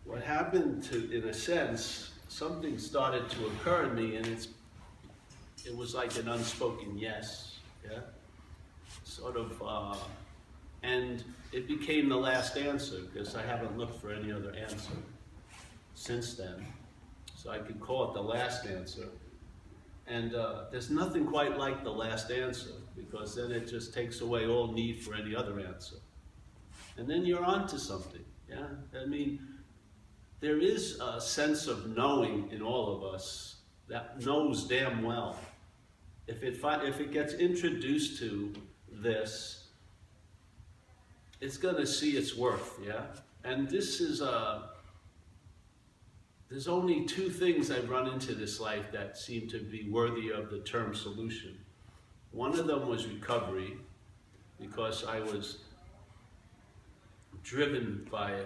what happened to, in a sense, something started to occur in me, and it was like an unspoken yes, yeah? Sort of, and it became the last answer, because I haven't looked for any other answer since then. So I could call it the last answer. And there's nothing quite like the last answer, because then it just takes away all need for any other answer. And then you're on to something, yeah? I mean, there is a sense of knowing in all of us that knows damn well. If it gets introduced to this, it's gonna see its worth, yeah? And this is there's only two things I've run into this life that seem to be worthy of the term solution. One of them was recovery, because I was driven by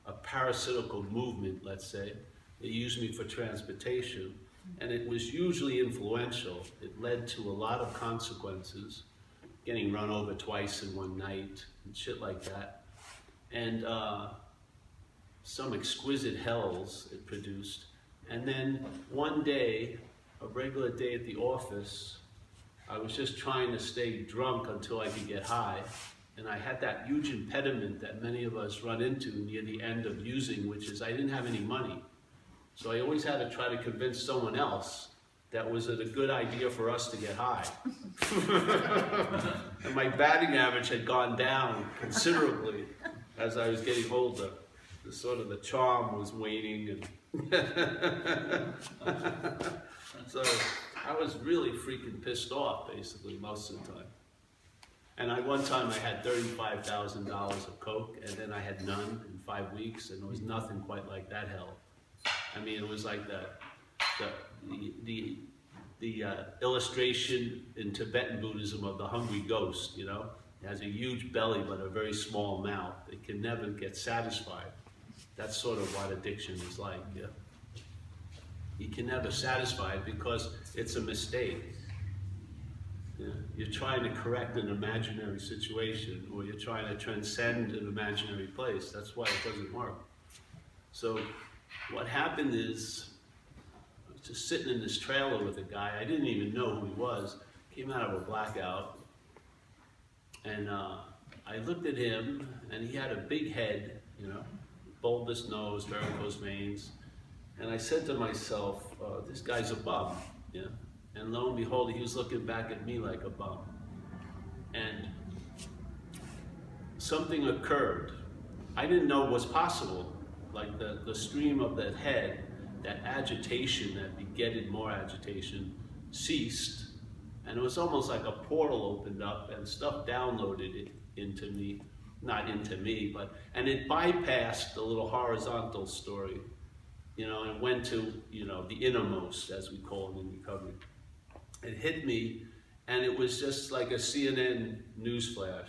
a parasitical movement, let's say. They used me for transportation, and it was usually influential. It led to a lot of consequences, getting run over twice in one night, and shit like that. And some exquisite hells it produced. And then one day, a regular day at the office, I was just trying to stay drunk until I could get high. And I had that huge impediment that many of us run into near the end of using, which is I didn't have any money. So I always had to try to convince someone else that was it a good idea for us to get high. And my batting average had gone down considerably as I was getting older. The charm was waning, and so I was really freaking pissed off, basically, most of the time. And one time I had $35,000 of coke, and then I had none in 5 weeks, and there was nothing quite like that hell. I mean, it was like the illustration in Tibetan Buddhism of the hungry ghost, you know? It has a huge belly but a very small mouth. It can never get satisfied. That's sort of what addiction is like, yeah? You can never satisfy it because it's a mistake. Yeah? You're trying to correct an imaginary situation, or you're trying to transcend an imaginary place. That's why it doesn't work. So what happened is, I was just sitting in this trailer with a guy. I didn't even know who he was. Came out of a blackout. And I looked at him, and he had a big head, you know, bulbous nose, varicose veins. And I said to myself, this guy's a bum, yeah? And lo and behold, he was looking back at me like a bum. And something occurred. I didn't know was possible. Like the stream of that head, that agitation that begetted more agitation, ceased. And it was almost like a portal opened up and stuff downloaded it into me. Not into me, and it bypassed the little horizontal story, you know, and went to, you know, the innermost, as we call it in recovery. It hit me, and it was just like a CNN newsflash,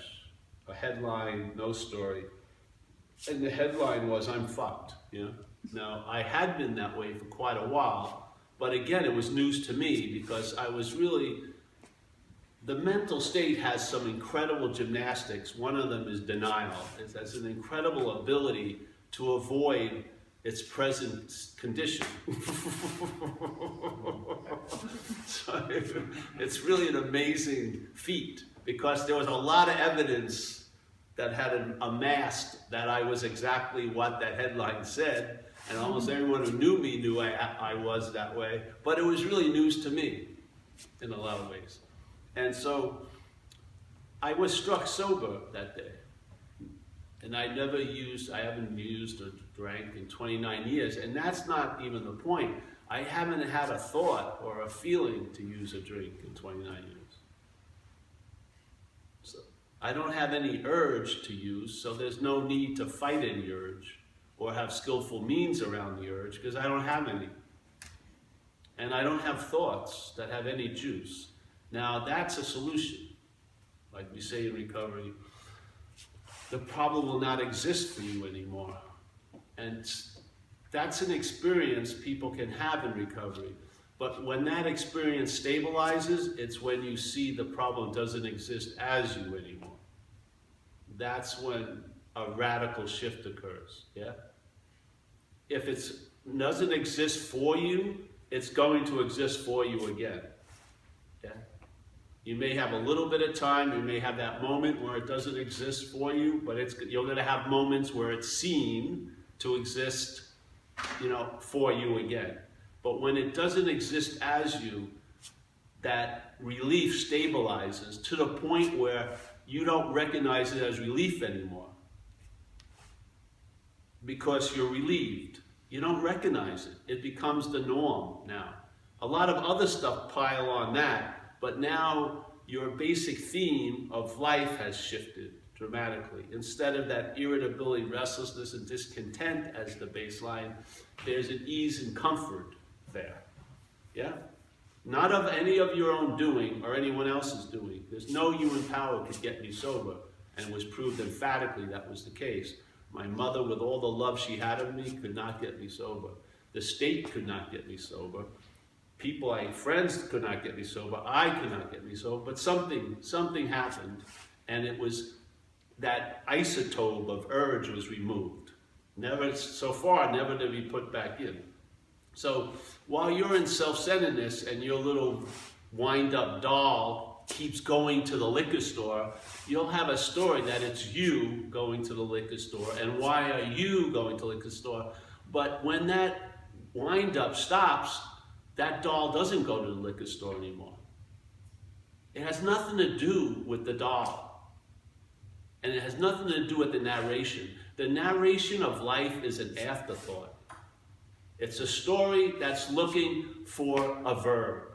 a headline, no story. And the headline was, I'm fucked, you know. Now, I had been that way for quite a while, but again, it was news to me because I was really, the mental state has some incredible gymnastics. One of them is denial. It has an incredible ability to avoid its present condition. So it's really an amazing feat because there was a lot of evidence that had amassed that I was exactly what that headline said, and almost everyone who knew me knew I was that way, but it was really news to me in a lot of ways. And so I was struck sober that day. And I haven't used or drank in 29 years. And that's not even the point. I haven't had a thought or a feeling to use a drink in 29 years. So I don't have any urge to use, so there's no need to fight any urge or have skillful means around the urge because I don't have any. And I don't have thoughts that have any juice. Now, that's a solution. Like we say in recovery, the problem will not exist for you anymore. And that's an experience people can have in recovery. But when that experience stabilizes, it's when you see the problem doesn't exist as you anymore. That's when a radical shift occurs, yeah? if it doesn't exist for you, it's going to exist for you again. Yeah? You may have a little bit of time, you may have that moment where it doesn't exist for you, but you're going to have moments where it's seen to exist, for you again. But when it doesn't exist as you, that relief stabilizes to the point where you don't recognize it as relief anymore. Because you're relieved. You don't recognize it. It becomes the norm now. A lot of other stuff pile on that, but now your basic theme of life has shifted dramatically. Instead of that irritability, restlessness, and discontent as the baseline, there's an ease and comfort there. Yeah? Not of any of your own doing or anyone else's doing. There's no human power could get me sober, and it was proved emphatically that was the case. My mother, with all the love she had of me, could not get me sober. The state could not get me sober. Friends could not get me sober. I could not get me sober. But something happened, and it was that isotope of urge was removed. Never to be put back in. So while you're in self-centeredness and your little wind-up doll keeps going to the liquor store, you'll have a story that it's you going to the liquor store, and why are you going to the liquor store? But when that wind-up stops, that doll doesn't go to the liquor store anymore. It has nothing to do with the doll. And it has nothing to do with the narration. The narration of life is an afterthought. It's a story that's looking for a verb.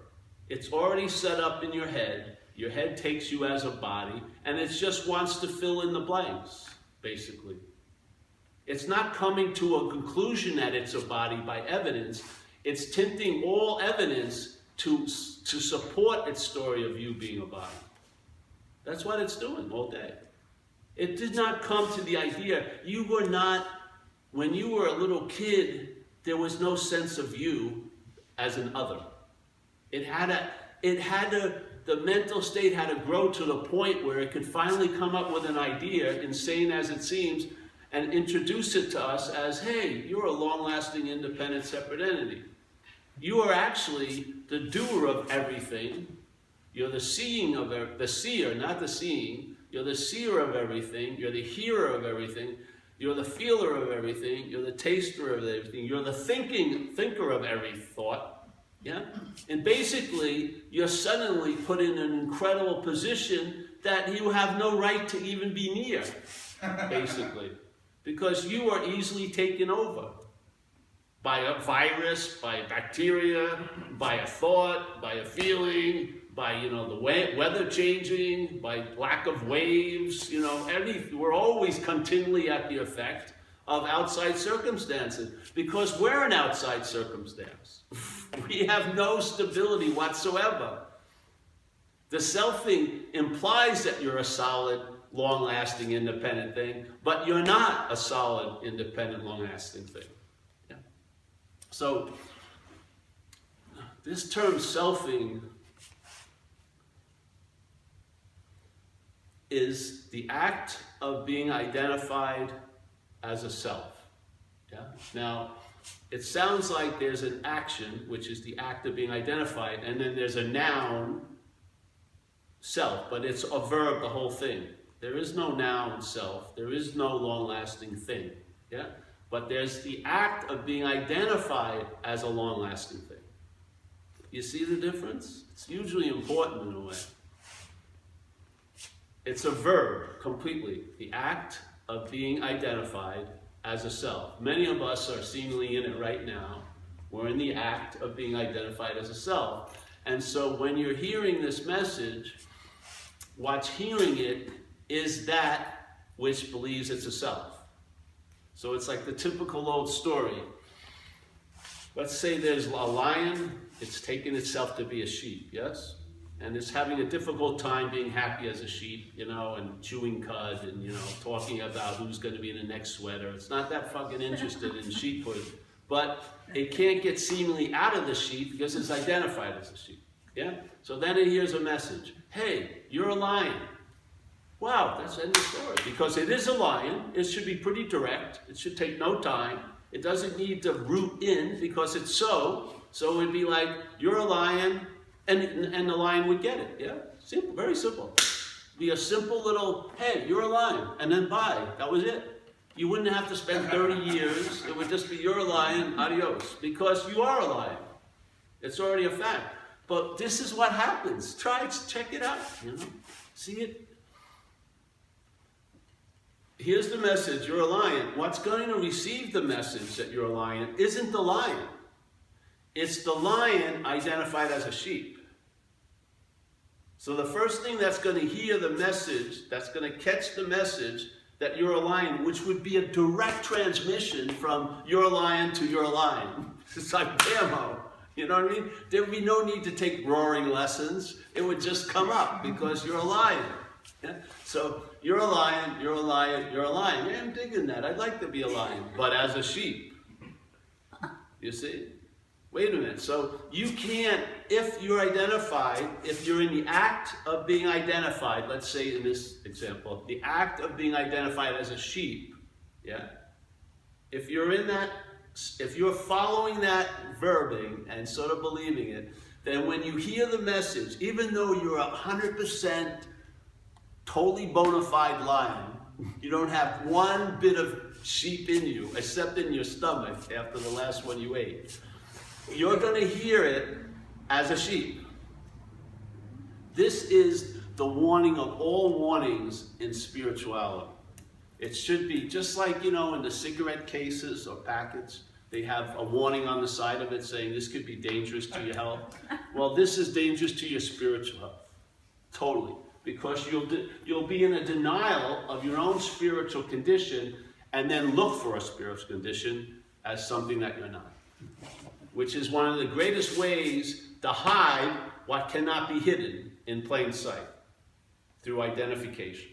It's already set up in your head. Your head takes you as a body, and it just wants to fill in the blanks, basically. It's not coming to a conclusion that it's a body by evidence. It's tinting all evidence to support its story of you being a body. That's what it's doing all day. It did not come to the idea, when you were a little kid, there was no sense of you as an other. The mental state had to grow to the point where it could finally come up with an idea, insane as it seems, and introduce it to us as, hey, you're a long-lasting, independent, separate entity. You are actually the doer of everything. You're the seer, not the seeing. You're the seer of everything. You're the hearer of everything. You're the feeler of everything. You're the taster of everything. You're the thinker of every thought. Yeah? And basically, you're suddenly put in an incredible position that you have no right to even be near, basically. Because you are easily taken over by a virus, by bacteria, by a thought, by a feeling, by the weather changing, by lack of waves, we're always continually at the effect of outside circumstances, because we're an outside circumstance. We have no stability whatsoever. The selfing implies that you're a solid, long-lasting, independent thing, but you're not a solid, independent, long-lasting thing. Yeah? So, this term selfing is the act of being identified as a self. Yeah? Now, it sounds like there's an action, which is the act of being identified, and then there's a noun, self, but it's a verb, the whole thing. There is no noun, self. There is no long-lasting thing. Yeah? But there's the act of being identified as a long-lasting thing. You see the difference? It's usually important in a way. It's a verb, completely. The act of being identified as a self. Many of us are seemingly in it right now. We're in the act of being identified as a self. And so when you're hearing this message, what's hearing it is that which believes it's a self. So it's like the typical old story. Let's say there's a lion, it's taken itself to be a sheep, yes? And it's having a difficult time being happy as a sheep, and chewing cud and, talking about who's going to be in the next sweater. It's not that fucking interested in sheephood. But it can't get seemingly out of the sheep because it's identified as a sheep. Yeah? So then it hears a message. Hey, you're a lion. Wow, that's the end of the story. Because it is a lion. It should be pretty direct. It should take no time. It doesn't need to root in because it's so. So it'd be like, you're a lion, and the lion would get it. Yeah? Simple, very simple. Be a simple little, hey, you're a lion, and then bye. That was it. You wouldn't have to spend 30 years. It would just be, you're a lion, adios. Because you are a lion. It's already a fact. But this is what happens. Try it, check it out. You know? See it? Here's the message, you're a lion. What's going to receive the message that you're a lion isn't the lion. It's the lion identified as a sheep. So the first thing that's going to hear the message, that's going to catch the message that you're a lion, which would be a direct transmission from you're a lion to you're a lion. It's like bammo. You know what I mean? There would be no need to take roaring lessons. It would just come up because you're a lion. Yeah? So you're a lion, you're a lion, you're a lion. Yeah, I'm digging that. I'd like to be a lion, but as a sheep. You see? Wait a minute. So you can't, if you're identified, if you're in the act of being identified, let's say in this example, the act of being identified as a sheep, yeah? If you're in that, if you're following that verbing and sort of believing it, then when you hear the message, even though you're 100% totally bona fide lion, you don't have one bit of sheep in you, except in your stomach after the last one you ate. You're going to hear it as a sheep. This is the warning of all warnings in spirituality. It should be just like, you know, in the cigarette cases or packets, they have a warning on the side of it saying this could be dangerous to your health. Well, this is dangerous to your spiritual health. Totally. Because you'll be in a denial of your own spiritual condition and then look for a spiritual condition as something that you're not. Which is one of the greatest ways to hide what cannot be hidden in plain sight, through identification.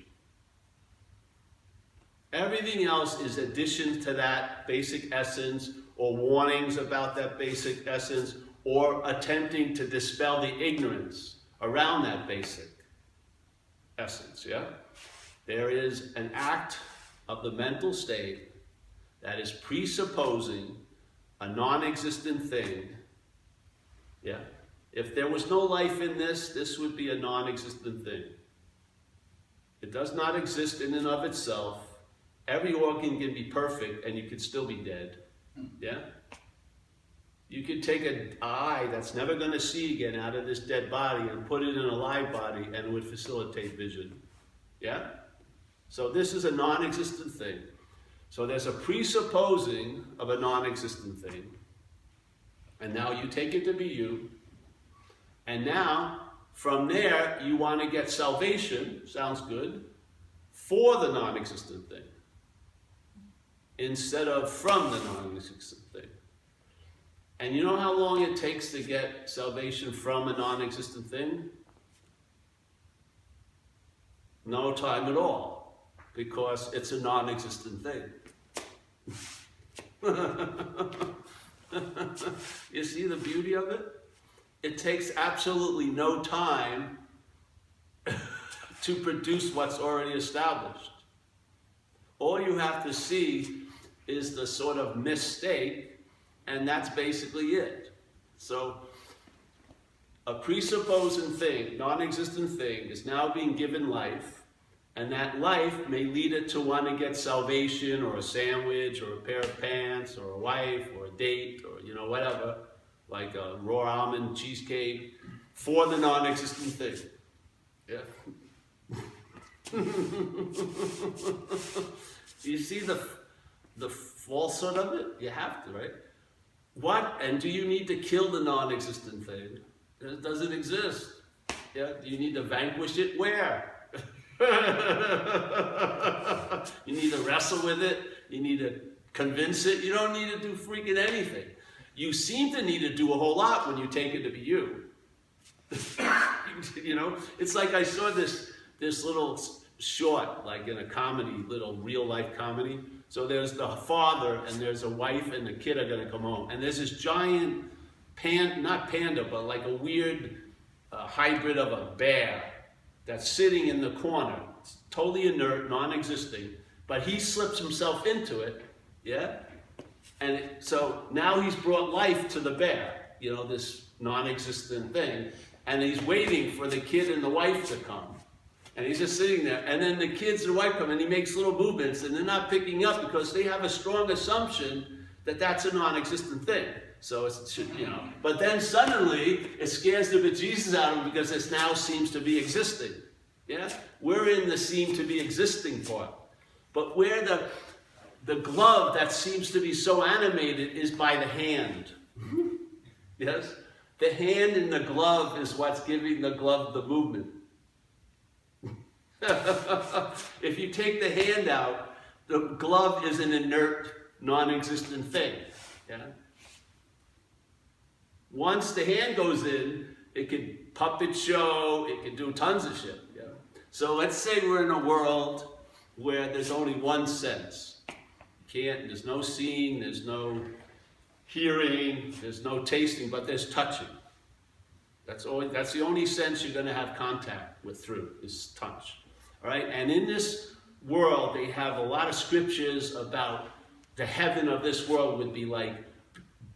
Everything else is addition to that basic essence, or warnings about that basic essence, or attempting to dispel the ignorance around that basic essence, yeah? There is an act of the mental state that is presupposing a non-existent thing, yeah? If there was no life in this, this would be a non-existent thing. It does not exist in and of itself. Every organ can be perfect and you could still be dead, yeah? You could take an eye that's never going to see again out of this dead body and put it in a live body and it would facilitate vision, yeah? So this is a non-existent thing. So there's a presupposing of a non-existent thing. And now you take it to be you. And now, from there, you want to get salvation, sounds good, for the non-existent thing. Instead of from the non-existent thing. And you know how long it takes to get salvation from a non-existent thing? No time at all. Because it's a non-existent thing. You see the beauty of it? It takes absolutely no time to produce what's already established. All you have to see is the sort of mistake, and that's basically it. So a presupposing thing, non-existent thing, is now being given life, and that life may lead it to want to get salvation or a sandwich or a pair of pants or a wife or a date or, you know, whatever, like a raw almond cheesecake for the non-existent thing. Yeah. You see the falsehood of it? You have to, right? What, and do you need to kill the non-existent thing? It doesn't exist. Yeah? Do you need to vanquish it? Where? You need to wrestle with it. You need to convince it. You don't need to do freaking anything. You seem to need to do a whole lot when you take it to be you. You know, it's like I saw this little short, like in a comedy, little real life comedy. So there's the father and there's a wife and the kid are gonna come home. And there's this giant not panda, but like a weird hybrid of a bear that's sitting in the corner. It's totally inert, non-existing, but he slips himself into it, yeah? And so now he's brought life to the bear, you know, this non-existent thing, and he's waiting for the kid and the wife to come. And he's just sitting there, and then the kids and the wife come, and he makes little movements, and they're not picking up because they have a strong assumption that that's a non-existent thing. So it's, you know, but then suddenly it scares the bejesus out of them because this now seems to be existing. Yeah, we're in the seem to be existing part, but where the glove that seems to be so animated is by the hand. Yes, the hand in the glove is what's giving the glove the movement. If you take the hand out, the glove is an inert, non-existent thing. Yeah. Once the hand goes in, it can puppet show, it can do tons of shit. Yeah. So let's say we're in a world where there's only one sense. There's no seeing, there's no hearing, there's no tasting, but there's touching. That's the only sense you're going to have contact with through, is touch. All right? And in this world, they have a lot of scriptures about the heaven of this world would be like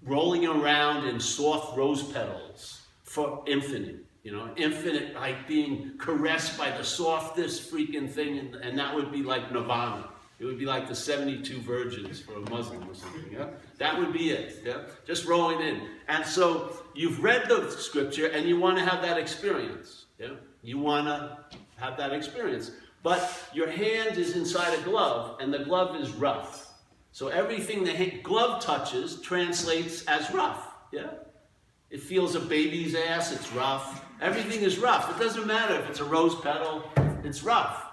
rolling around in soft rose petals for infinite. You know, infinite, like being caressed by the softest freaking thing, and that would be like nirvana. It would be like the 72 virgins for a Muslim or something, yeah? That would be it, yeah? Just rolling in. And so you've read the scripture and you want to have that experience, yeah? You want to have that experience. But your hand is inside a glove and the glove is rough. So everything the glove touches translates as rough, yeah? It feels a baby's ass, it's rough. Everything is rough. It doesn't matter if it's a rose petal, it's rough.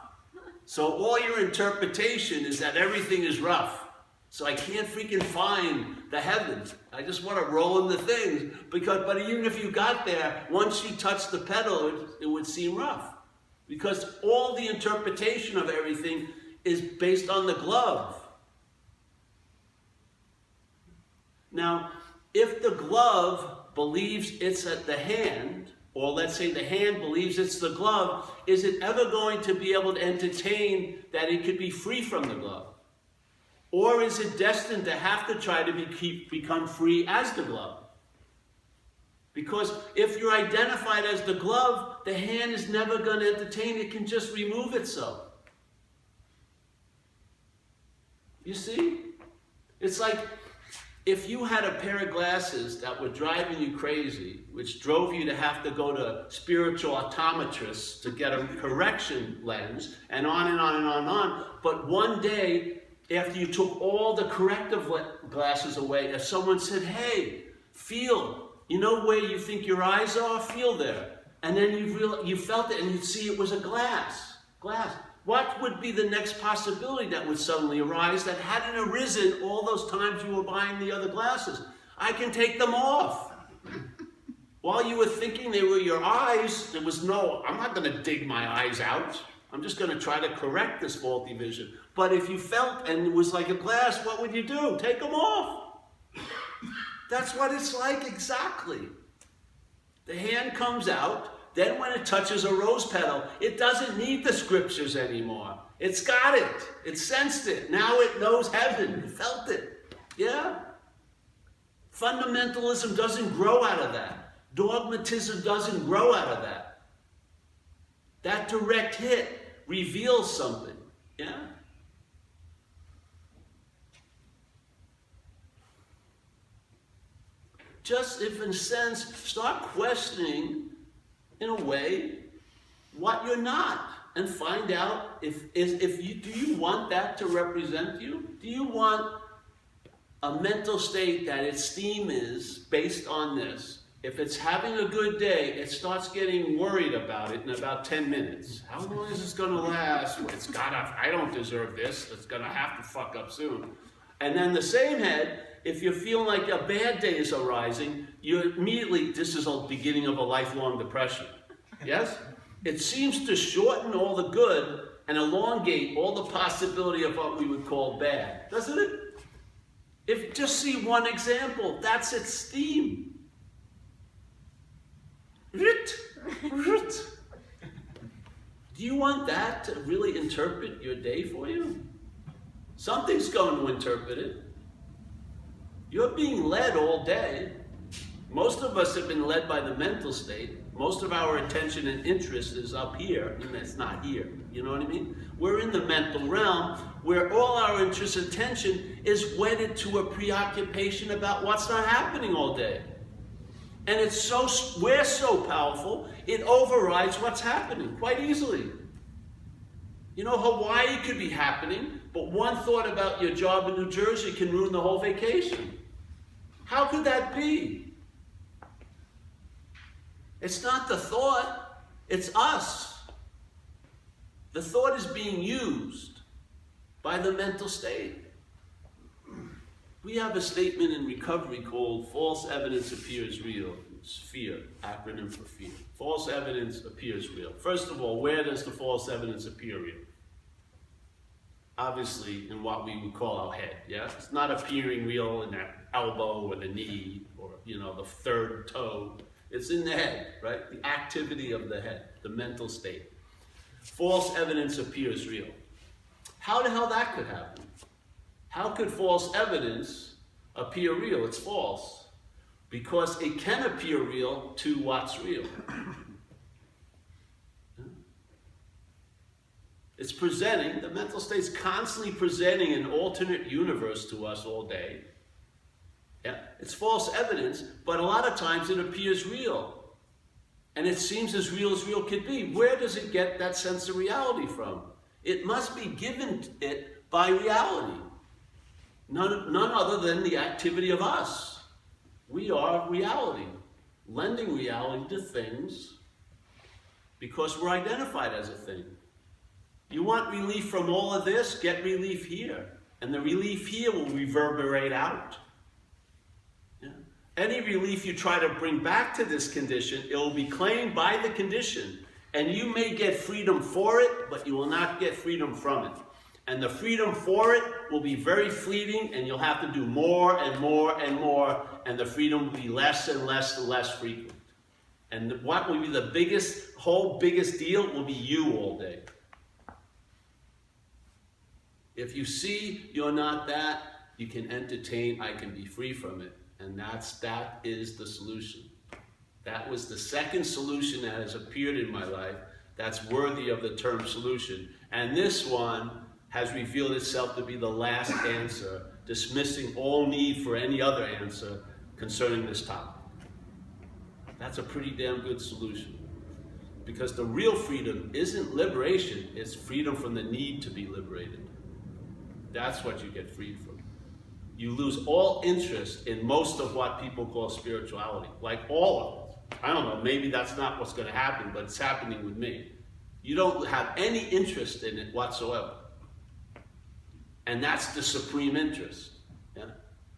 So all your interpretation is that everything is rough. So I can't freaking find the heavens. I just want to roll in the things. But even if you got there, once you touch the petal, it would seem rough. Because all the interpretation of everything is based on the glove. Now, if the glove believes it's at the hand, or let's say the hand believes it's the glove, is it ever going to be able to entertain that it could be free from the glove? Or is it destined to have to try to become free as the glove? Because if you're identified as the glove, the hand is never going to entertain, it can just remove itself. You see? It's like if you had a pair of glasses that were driving you crazy, which drove you to have to go to spiritual optometrists to get a correction lens, and on and on and on and on, but one day, after you took all the corrective glasses away, if someone said, hey, feel, you know where you think your eyes are? Feel there. And then you felt it and you'd see it was a glass. What would be the next possibility that would suddenly arise that hadn't arisen all those times you were buying the other glasses? I can take them off. While you were thinking they were your eyes, there was no, I'm not going to dig my eyes out. I'm just going to try to correct this faulty vision. But if you felt and it was like a glass, what would you do? Take them off. That's what it's like exactly. The hand comes out. Then when it touches a rose petal, it doesn't need the scriptures anymore. It's got it. It sensed it. Now it knows heaven. It felt it. Yeah? Fundamentalism doesn't grow out of that. Dogmatism doesn't grow out of that. That direct hit reveals something. Yeah? Just if in a sense, start questioning in a way what you're not, and find out do you want that to represent you? Do you want a mental state that its theme is based on this? If it's having a good day, it starts getting worried about it in about 10 minutes. How long is this going to last? I don't deserve this. It's going to have to fuck up soon. And then the same head, if you're feeling like a bad day is arising, you immediately, this is a beginning of a lifelong depression. Yes? It seems to shorten all the good and elongate all the possibility of what we would call bad, doesn't it? Just see one example, that's its theme. Do you want that to really interpret your day for you? Something's going to interpret it. You're being led all day. Most of us have been led by the mental state. Most of our attention and interest is up here, and it's not here. You know what I mean? We're in the mental realm where all our interest and attention is wedded to a preoccupation about what's not happening all day. And we're so powerful, it overrides what's happening quite easily. You know, Hawaii could be happening, but one thought about your job in New Jersey can ruin the whole vacation. How could that be? It's not the thought, it's us. The thought is being used by the mental state. We have a statement in recovery called false evidence appears real. It's fear, acronym for fear. False evidence appears real. First of all, where does the false evidence appear real? Obviously, in what we would call our head, yeah? It's not appearing real in that elbow or the knee or, you know, the third toe. It's in the head, right? The activity of the head, the mental state. False evidence appears real. How the hell that could happen? How could false evidence appear real? It's false. Because it can appear real to what's real. It's presenting, the mental state's constantly presenting an alternate universe to us all day. Yeah, it's false evidence, but a lot of times it appears real. And it seems as real could be. Where does it get that sense of reality from? It must be given it by reality. None other than the activity of us. We are reality, lending reality to things because we're identified as a thing. You want relief from all of this? Get relief here. And the relief here will reverberate out. Yeah. Any relief you try to bring back to this condition, it will be claimed by the condition. And you may get freedom for it, but you will not get freedom from it. And the freedom for it will be very fleeting, and you'll have to do more and more and more, and the freedom will be less and less and less frequent. And what will be the biggest deal will be you all day. If you see you're not that, you can entertain, I can be free from it. And that is the solution. That was the second solution that has appeared in my life that's worthy of the term solution. And this one has revealed itself to be the last answer, dismissing all need for any other answer concerning this topic. That's a pretty damn good solution. Because the real freedom isn't liberation, it's freedom from the need to be liberated. That's what you get freed from. You lose all interest in most of what people call spirituality, like all of it. I don't know, maybe that's not what's going to happen, but it's happening with me. You don't have any interest in it whatsoever. And that's the supreme interest. Yeah?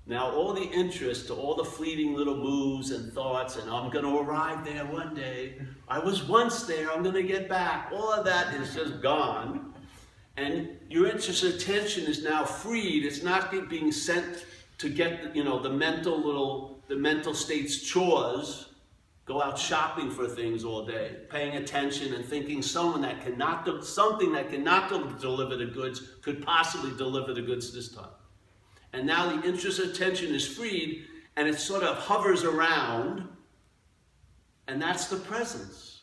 Now, all the interest to all the fleeting little moves and thoughts, and I'm going to arrive there one day. I was once there, I'm going to get back. All of that is just gone. And your interest and attention is now freed. It's not being sent to get, the mental state's chores, go out shopping for things all day, paying attention and thinking something that cannot deliver the goods could possibly deliver the goods this time. And now the interest and attention is freed, and it sort of hovers around, and that's the presence.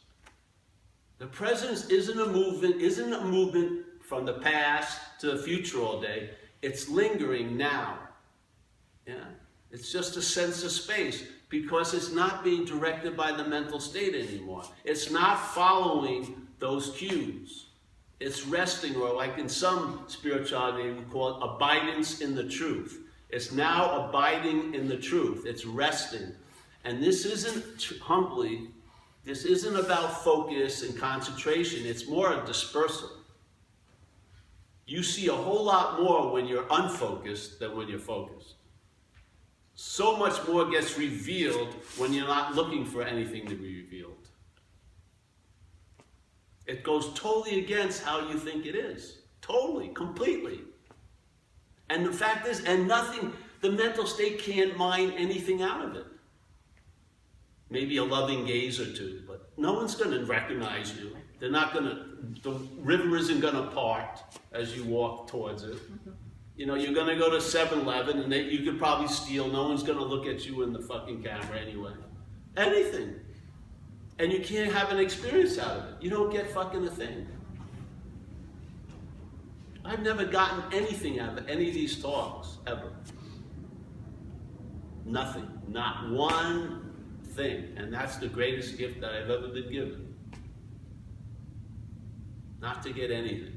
The presence isn't a movement from the past to the future all day. It's lingering now. Yeah? It's just a sense of space because it's not being directed by the mental state anymore. It's not following those cues. It's resting, or like in some spirituality, we call it abidance in the truth. It's now abiding in the truth. It's resting. And this isn't, humbly, this isn't about focus and concentration. It's more a dispersal. You see a whole lot more when you're unfocused than when you're focused. So much more gets revealed when you're not looking for anything to be revealed. It goes totally against how you think it is. Totally, completely. And the fact is, the mental state can't mine anything out of it. Maybe a loving gaze or two, but no one's going to recognize you. The river isn't going to part as you walk towards it. You know, you're going to go to 7-Eleven and you could probably steal. No one's going to look at you in the fucking camera anyway. Anything. And you can't have an experience out of it. You don't get fucking a thing. I've never gotten anything out of any of these talks, ever. Nothing. Not one thing. And that's the greatest gift that I've ever been given. Not to get anything.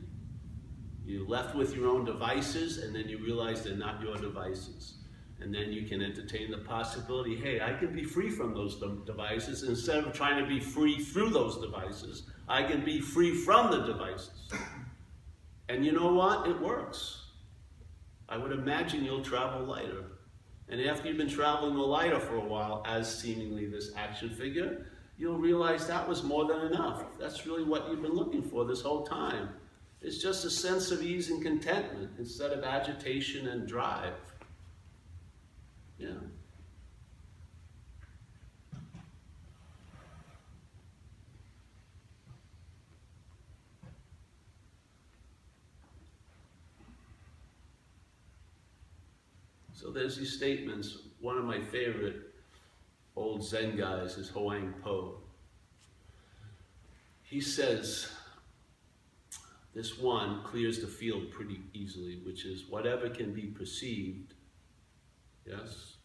You're left with your own devices, and then you realize they're not your devices. And then you can entertain the possibility, hey, I can be free from those devices. Instead of trying to be free through those devices, I can be free from the devices. And you know what? It works. I would imagine you'll travel lighter. And after you've been traveling lighter for a while, as seemingly this action figure, you'll realize that was more than enough. That's really what you've been looking for this whole time. It's just a sense of ease and contentment instead of agitation and drive. Yeah. So there's these statements. One of my favorite old Zen guys is Huang Po. He says, this one clears the field pretty easily, which is whatever can be perceived, yes,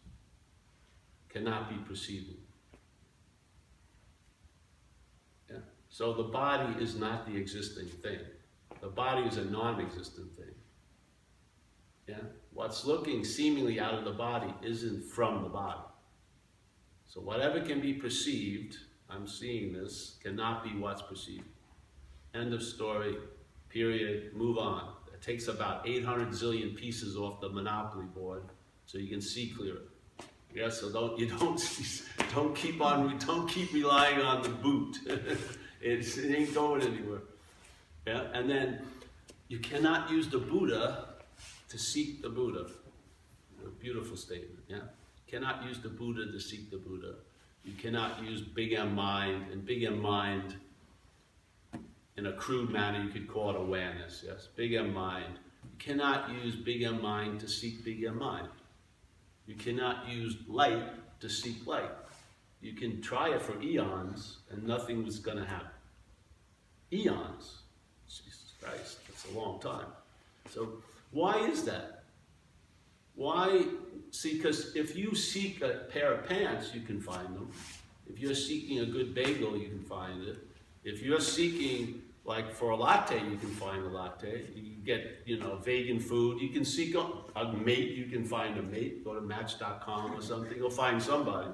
cannot be perceivable. Yeah. So the body is not the existing thing. The body is a non-existent thing. Yeah. What's looking seemingly out of the body isn't from the body. So whatever can be perceived, I'm seeing this, cannot be what's perceived. End of story. Period, move on. It takes about 800 zillion pieces off the Monopoly board so you can see clearer. Yeah, so don't keep relying on the boot. it ain't going anywhere. Yeah, and then you cannot use the Buddha to seek the Buddha. A beautiful statement. Yeah, cannot use the Buddha to seek the Buddha. You cannot use big M mind, and big M mind, in a crude manner, you could call it awareness, yes? Big M mind. You cannot use big M mind to seek big M mind. You cannot use light to seek light. You can try it for eons, and nothing was going to happen. Eons. Jesus Christ, that's a long time. So why is that? Why? See, because if you seek a pair of pants, you can find them. If you're seeking a good bagel, you can find it. If you're seeking, like for a latte, you can find a latte. You can get, vegan food. You can seek a mate. You can find a mate. Go to Match.com or something. You'll find somebody.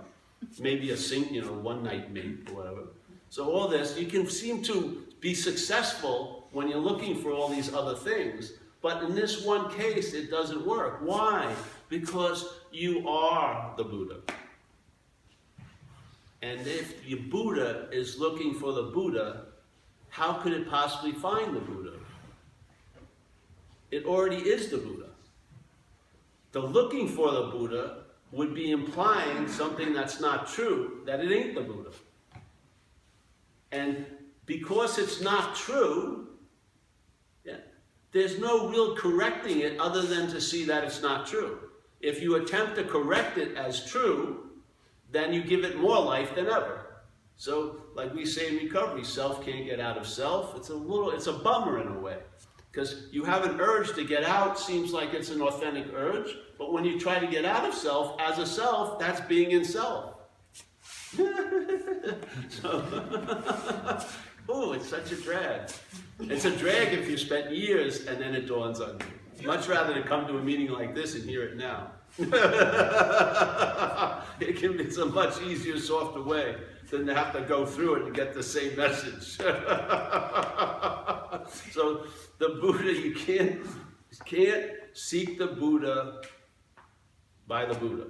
Maybe a one-night mate or whatever. So all this, you can seem to be successful when you're looking for all these other things. But in this one case, it doesn't work. Why? Because you are the Buddha. And if the Buddha is looking for the Buddha, how could it possibly find the Buddha? It already is the Buddha. The looking for the Buddha would be implying something that's not true, that it ain't the Buddha. And because it's not true, there's no real correcting it other than to see that it's not true. If you attempt to correct it as true, then you give it more life than ever. So, like we say in recovery, self can't get out of self. It's a bummer in a way. Because you have an urge to get out, seems like it's an authentic urge, but when you try to get out of self, as a self, that's being in self. Oh, it's such a drag. It's a drag if you spent years and then it dawns on you. Much rather to come to a meeting like this and hear it now. It's a much easier, softer way than to have to go through it and get the same message. So the Buddha, you can't seek the Buddha by the Buddha.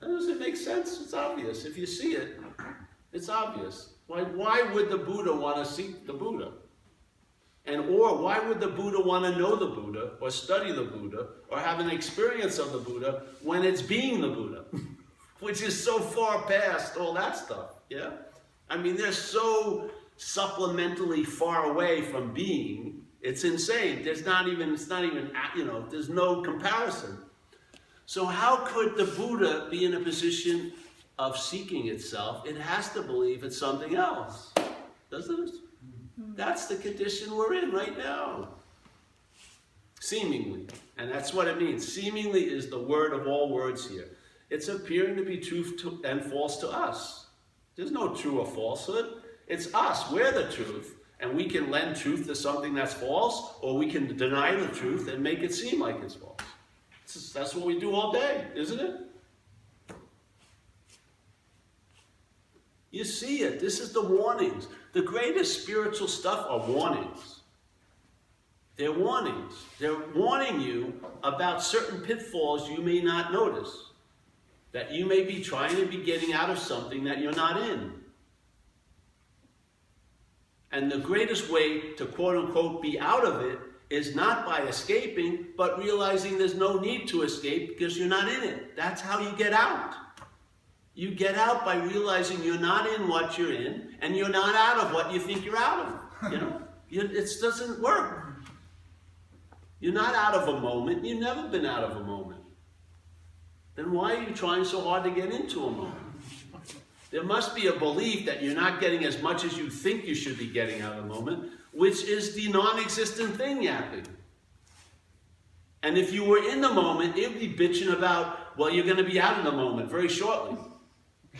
Does it make sense? It's obvious. If you see it, it's obvious. Why would the Buddha want to seek the Buddha? Or why would the Buddha want to know the Buddha, or study the Buddha, or have an experience of the Buddha when it's being the Buddha? Which is so far past all that stuff, yeah? I mean, they're so supplementally far away from being, It's insane. It's not even, there's no comparison. So how could the Buddha be in a position of seeking itself? It has to believe it's something else, doesn't it? That's the condition we're in right now. Seemingly. And that's what it means. Seemingly is the word of all words here. It's appearing to be truth and false to us. There's no true or falsehood. It's us. We're the truth. And we can lend truth to something that's false, or we can deny the truth and make it seem like it's false. That's what we do all day, isn't it? You see it. This is the warnings. The greatest spiritual stuff are warnings. They're warnings. They're warning you about certain pitfalls you may not notice. That you may be trying to be getting out of something that you're not in. And the greatest way to quote-unquote be out of it is not by escaping, but realizing there's no need to escape because you're not in it. That's how you get out. You get out by realizing you're not in what you're in, and you're not out of what you think you're out of. It doesn't work. You're not out of a moment. You've never been out of a moment. Then why are you trying so hard to get into a moment? There must be a belief that you're not getting as much as you think you should be getting out of the moment, which is the non-existent thing yapping. And if you were in the moment, it would be bitching about, well, you're going to be out of the moment very shortly.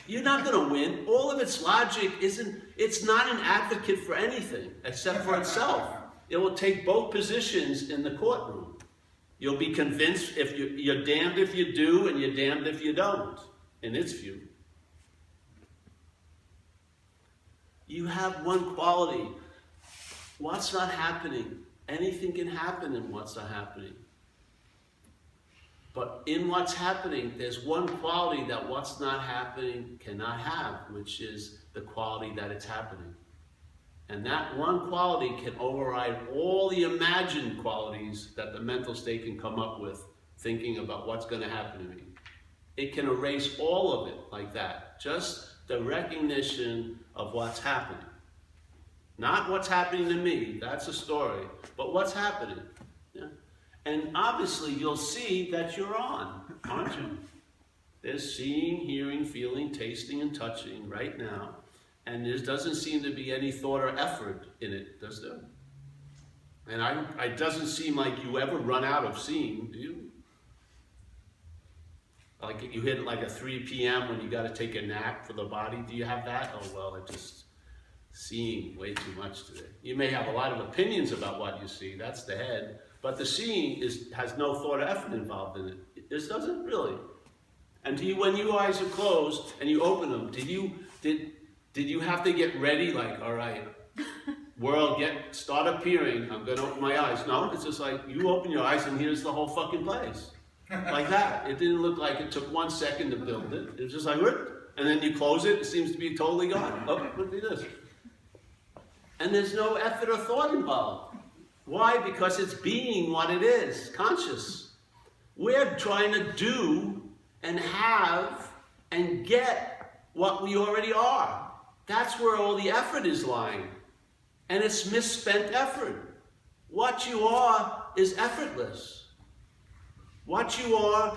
You're not going to win. All of its logic it's not an advocate for anything except for itself. It will take both positions in the courtroom. You'll be convinced if you're damned if you do and you're damned if you don't, in its view. You have one quality. What's not happening? Anything can happen in what's not happening. But in what's happening, there's one quality that what's not happening cannot have, which is the quality that it's happening. And that one quality can override all the imagined qualities that the mental state can come up with, thinking about what's going to happen to me. It can erase all of it like that. Just the recognition of what's happening. Not what's happening to me, that's a story, but what's happening. Yeah. And obviously you'll see that you're on, aren't you? There's seeing, hearing, feeling, tasting, and touching right now. And there doesn't seem to be any thought or effort in it, does there? And it doesn't seem like you ever run out of seeing, do you? Like you hit like a 3 p.m. when you got to take a nap for the body. Do you have that? Oh, well, I'm just seeing way too much today. You may have a lot of opinions about what you see. That's the head. But the seeing has no thought or effort involved in it. This doesn't really. And when your eyes are closed and you open them, did you have to get ready? Like, all right, world, start appearing. I'm going to open my eyes. No, it's just like you open your eyes and here's the whole fucking place. Like that. It didn't look like it took 1 second to build it. It was just like, and then you close it, it seems to be totally gone. Oh, look at this. And there's no effort or thought involved. Why? Because it's being what it is, conscious. We're trying to do and have and get what we already are. That's where all the effort is lying. And it's misspent effort. What you are is effortless. What you are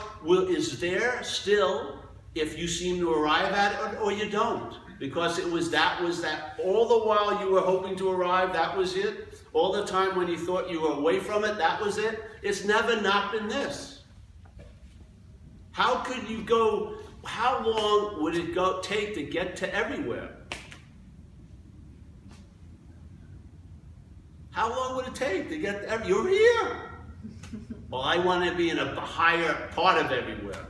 is there still if you seem to arrive at it or you don't. Because that was that all the while you were hoping to arrive, that was it. All the time when you thought you were away from it, that was it. It's never not been this. How could you go, how long would it take to get to everywhere? How long would it take to get to everywhere? You're here. Well, I want to be in a higher part of everywhere.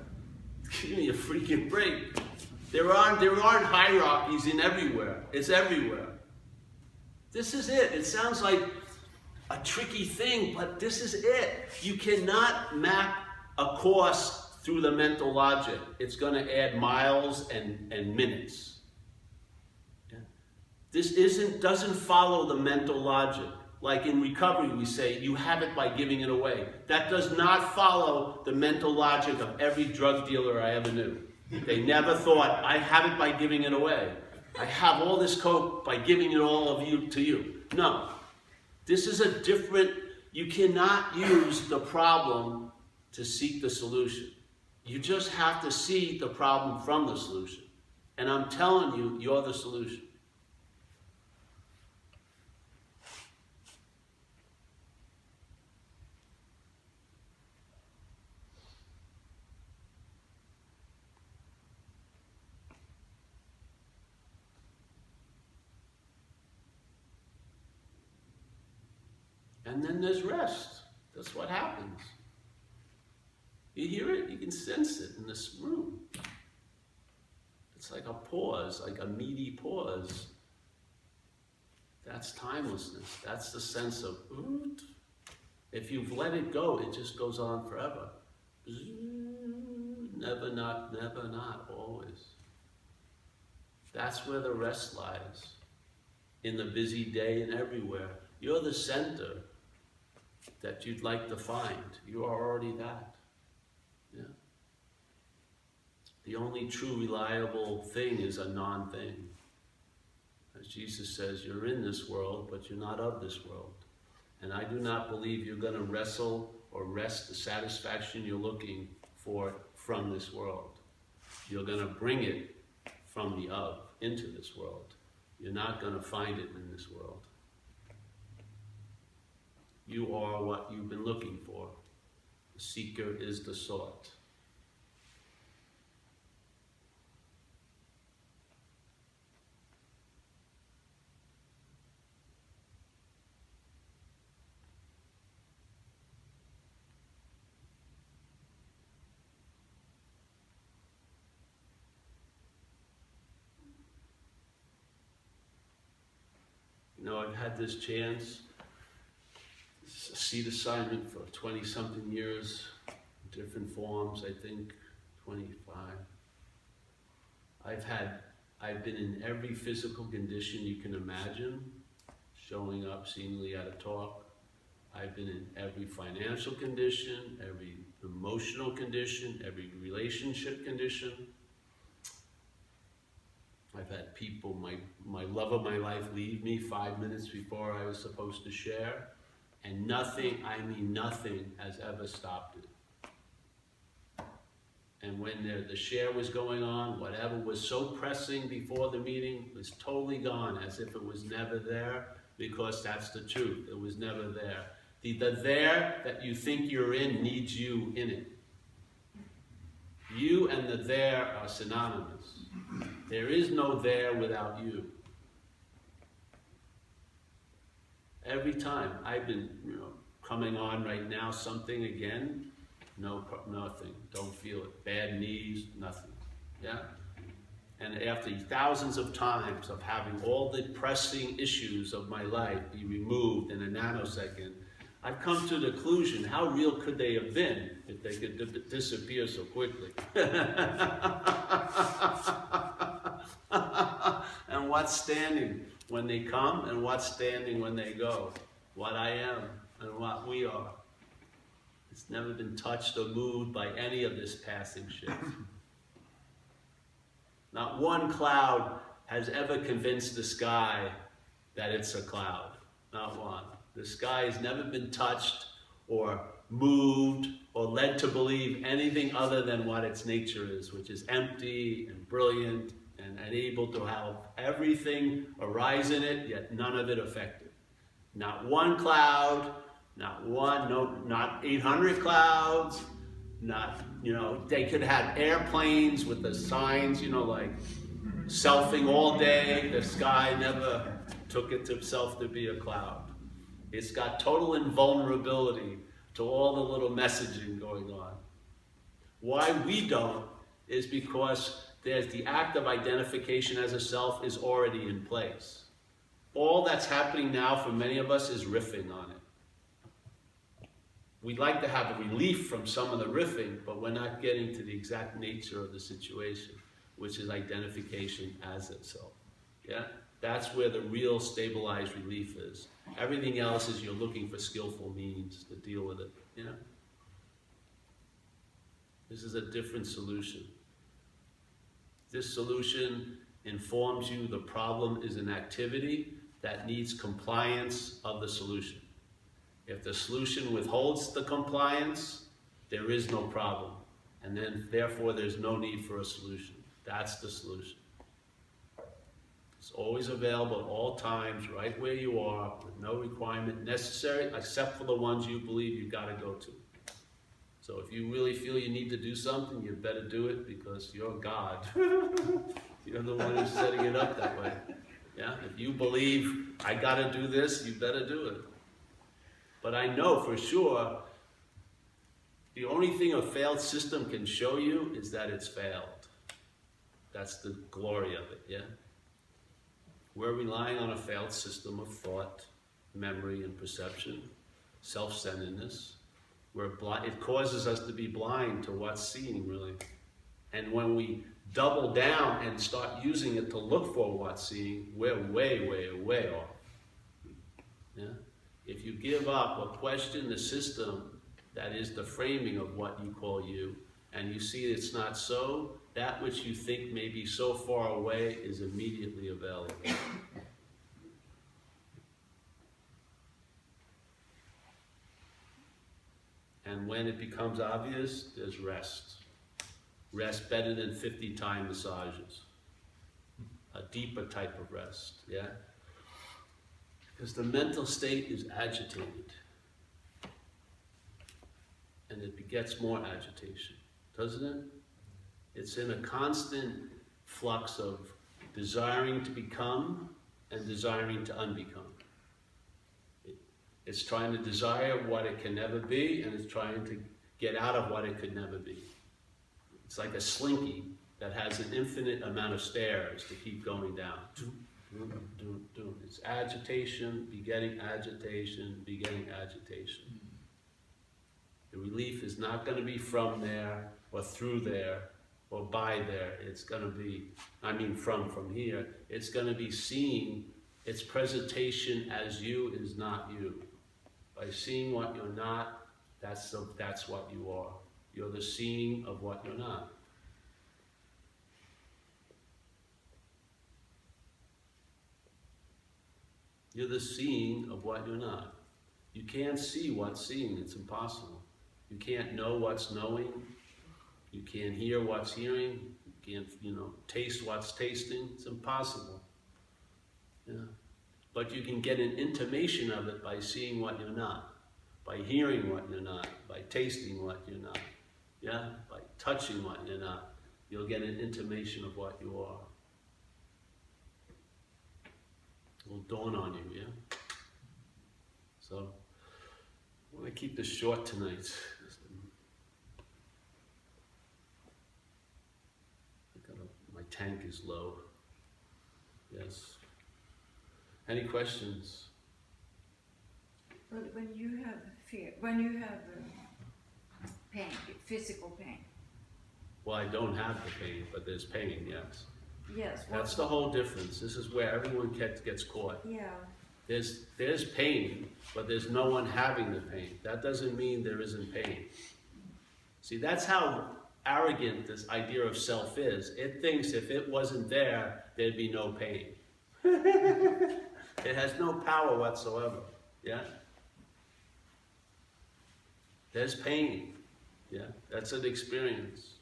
Give me a freaking break. There aren't hierarchies in everywhere. It's everywhere. This is it. It sounds like a tricky thing, but this is it. You cannot map a course through the mental logic. It's going to add miles and minutes. Yeah. This doesn't follow the mental logic. Like in recovery, we say, you have it by giving it away. That does not follow the mental logic of every drug dealer I ever knew. They never thought, I have it by giving it away. I have all this coke by giving it all of you to you. No. This is a different, you cannot use the problem to seek the solution. You just have to see the problem from the solution. And I'm telling you, you're the solution. And then there's rest. That's what happens. You hear it, you can sense it in this room. It's like a pause, like a meaty pause. That's timelessness. That's the sense of, if you've let it go, it just goes on forever. Never not, always. That's where the rest lies. In the busy day and everywhere. You're the center that you'd like to find. You are already that. Yeah. The only true reliable thing is a non-thing. As Jesus says, you're in this world, but you're not of this world. And I do not believe you're going to wrestle or wrest the satisfaction you're looking for from this world. You're going to bring it from the of into this world. You're not going to find it in this world. You are what you've been looking for. The seeker is the sought. You know, I've had this chance, a seat assignment for 20-something years, different forms, I think, 25. I've been in every physical condition you can imagine, showing up seemingly at a talk. I've been in every financial condition, every emotional condition, every relationship condition. I've had people, my love of my life, leave me 5 minutes before I was supposed to share, and nothing, I mean nothing, has ever stopped it. And when the share was going on, whatever was so pressing before the meeting was totally gone, as if it was never there, because that's the truth. It was never there. The there that you think you're in needs you in it. You and the there are synonymous. There is no there without you. Every time I've been, coming on right now, something again, nothing, don't feel it. Bad knees, nothing, yeah? And after thousands of times of having all the pressing issues of my life be removed in a nanosecond, I've come to the conclusion, how real could they have been if they could disappear so quickly? And what's standing when they come, and what's standing when they go? What I am and what we are. It's never been touched or moved by any of this passing shit. Not one cloud has ever convinced the sky that it's a cloud. Not one. The sky has never been touched or moved or led to believe anything other than what its nature is, which is empty and brilliant and able to have everything arise in it, yet none of it affected. Not one cloud, not 800 clouds, not, they could have airplanes with the signs, like selfing all day. The sky never took it to itself to be a cloud. It's got total invulnerability to all the little messaging going on. Why we don't is because there's the act of identification as a self is already in place. All that's happening now for many of us is riffing on it. We'd like to have a relief from some of the riffing, but we're not getting to the exact nature of the situation, which is identification as itself. Yeah? That's where the real stabilized relief is. Everything else is you're looking for skillful means to deal with it. This is a different solution. This solution informs you the problem is an activity, that needs compliance of the solution. If the solution withholds the compliance, there is no problem. And then, therefore, there's no need for a solution. That's the solution. It's always available at all times, right where you are, with no requirement necessary, except for the ones you believe you've got to go to. So if you really feel you need to do something, you better do it because you're God. You're the one who's setting it up that way. Yeah? If you believe, I got to do this, you better do it. But I know for sure, the only thing a failed system can show you is that it's failed. That's the glory of it, yeah? We're relying on a failed system of thought, memory, and perception, self-centeredness. It causes us to be blind to what's seen, really. And when we double down and start using it to look for what's seen, we're way, way, way off. Yeah? If you give up or question the system that is the framing of what you call you, and you see it's not so, that which you think may be so far away is immediately available. And when it becomes obvious, there's rest. Rest better than 50 Thai massages. A deeper type of rest, yeah? Because the mental state is agitated. And it begets more agitation, doesn't it? It's in a constant flux of desiring to become and desiring to unbecome. It's trying to desire what it can never be, and it's trying to get out of what it could never be. It's like a slinky that has an infinite amount of stairs to keep going down. It's agitation, begetting agitation, begetting agitation. The relief is not going to be from there, or through there, or by there. It's going to be, from here. It's going to be seeing its presentation as you is not you. By seeing what you're not, that's what you are. You're the seeing of what you're not. You're the seeing of what you're not. You can't see what's seeing. It's impossible. You can't know what's knowing. You can't hear what's hearing. You can't, taste what's tasting. It's impossible. Yeah. But you can get an intimation of it by seeing what you're not, by hearing what you're not, by tasting what you're not, yeah? By touching what you're not. You'll get an intimation of what you are. It will dawn on you, yeah? So, I want to keep this short tonight. My tank is low. Yes. Any questions? But when you have fear, when you have pain, physical pain. Well, I don't have the pain, but there's pain, yes. Yes. That's the whole difference. This is where everyone gets caught. Yeah. There's pain, but there's no one having the pain. That doesn't mean there isn't pain. See, that's how arrogant this idea of self is. It thinks if it wasn't there, there'd be no pain. It has no power whatsoever, yeah? There's pain, yeah? That's an experience.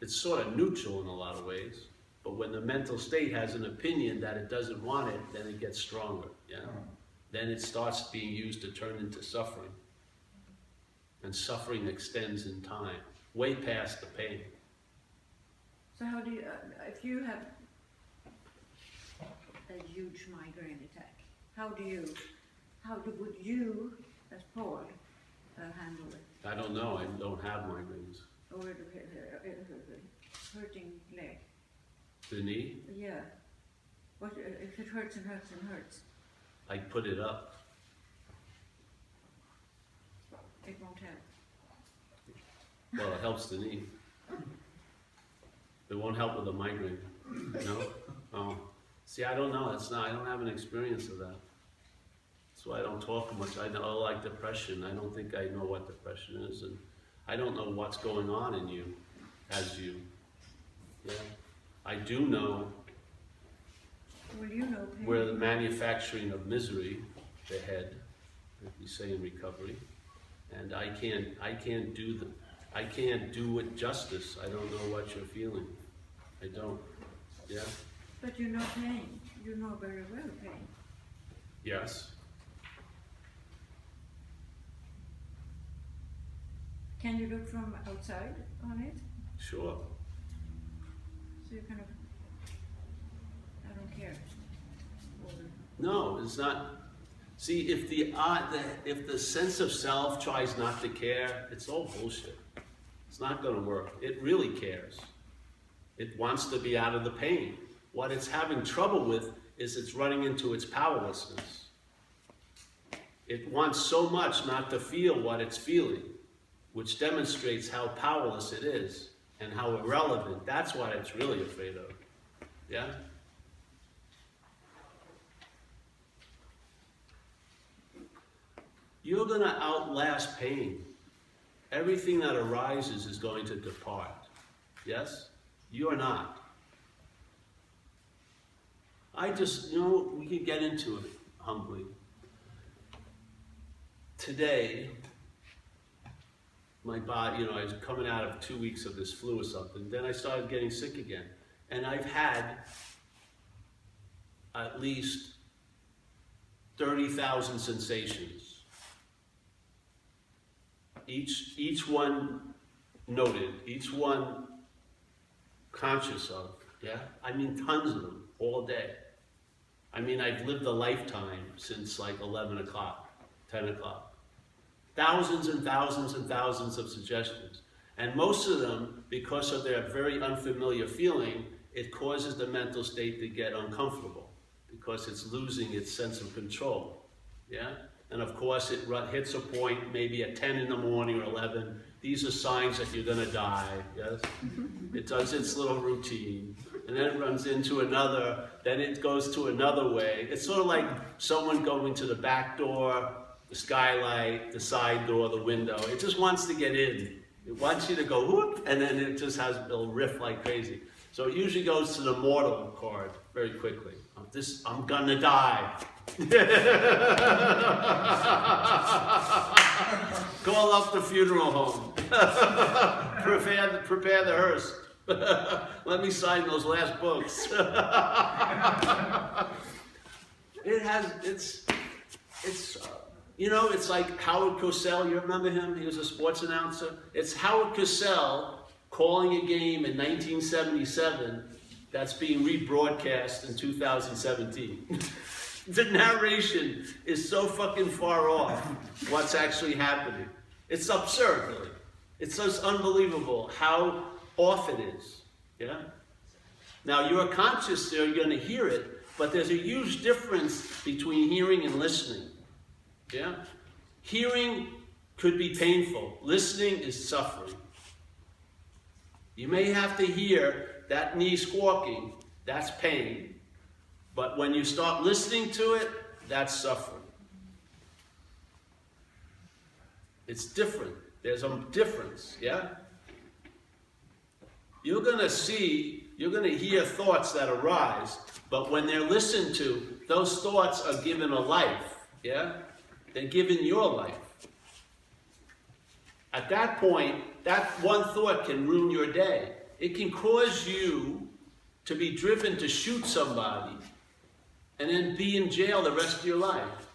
It's sort of neutral in a lot of ways, but when the mental state has an opinion that it doesn't want it, then it gets stronger, yeah? Then it starts being used to turn into suffering. And suffering extends in time, way past the pain. So how do you, if you have a huge migraine attack, would you, as Paul, handle it? I don't know, I don't have migraines. Or hurting leg? The knee? Yeah. What if it hurts and hurts and hurts? I put it up. It won't help. Well, it helps the knee. It won't help with a migraine. No? Oh. See, I don't know. I don't have an experience of that. That's why I don't talk much. I know, like depression. I don't think I know what depression is, and I don't know what's going on in you, as you. Yeah. I do know Well, you know pain. Where the manufacturing of misery, the head, as we say in recovery, and I can't do it justice. I don't know what you're feeling. I don't. Yeah. But you know pain. You know very well pain. Yes. Can you look from outside on it? Sure. So you kind of, I don't care. No, it's not. See, if the sense of self tries not to care, it's all bullshit. It's not going to work. It really cares. It wants to be out of the pain. What it's having trouble with is it's running into its powerlessness. It wants so much not to feel what it's feeling, which demonstrates how powerless it is and how irrelevant. That's what it's really afraid of. Yeah? You're going to outlast pain. Everything that arises is going to depart. Yes? You're not. We can get into it humbly. Today, my body, I was coming out of 2 weeks of this flu or something. Then I started getting sick again. And I've had at least 30,000 sensations. Each one noted, each one conscious of, yeah? I mean, tons of them, all day. I mean, I've lived a lifetime since like 11 o'clock, 10 o'clock. Thousands and thousands and thousands of suggestions. And most of them, because of their very unfamiliar feeling, it causes the mental state to get uncomfortable because it's losing its sense of control, yeah? And of course, it hits a point maybe at 10 in the morning or 11. These are signs that you're going to die, yes? It does its little routine. And then it runs into another, then it goes to another way. It's sort of like someone going to the back door, the skylight, the side door, the window. It just wants to get in. It wants you to go, whoop, and then it just it'll riff like crazy. So it usually goes to the mortal card very quickly. I'm gonna die. Call up the funeral home. Prepare the hearse. Let me sign those last books. It's like Howard Cosell. You remember him? He was a sports announcer. It's Howard Cosell calling a game in 1977 that's being rebroadcast in 2017. The narration is so fucking far off what's actually happening. It's absurd, really. It's just unbelievable how off it is. Yeah? Now, you're conscious there, you're going to hear it, but there's a huge difference between hearing and listening. Yeah? Hearing could be painful. Listening is suffering. You may have to hear that knee squawking, that's pain. But when you start listening to it, that's suffering. It's different. There's a difference, yeah? You're going to hear thoughts that arise, but when they're listened to, those thoughts are given a life, yeah? They're given your life. At that point, that one thought can ruin your day. It can cause you to be driven to shoot somebody and then be in jail the rest of your life.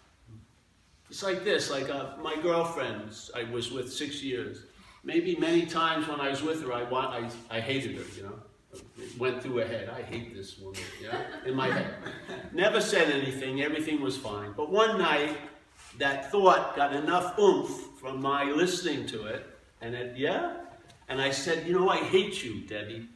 It's like this, my girlfriend I was with 6 years. Maybe many times when I was with her, I hated her, It went through her head. I hate this woman, in my head. Never said anything, everything was fine. But one night, that thought got enough oomph from my listening to it, and and I said, I hate you, Debbie.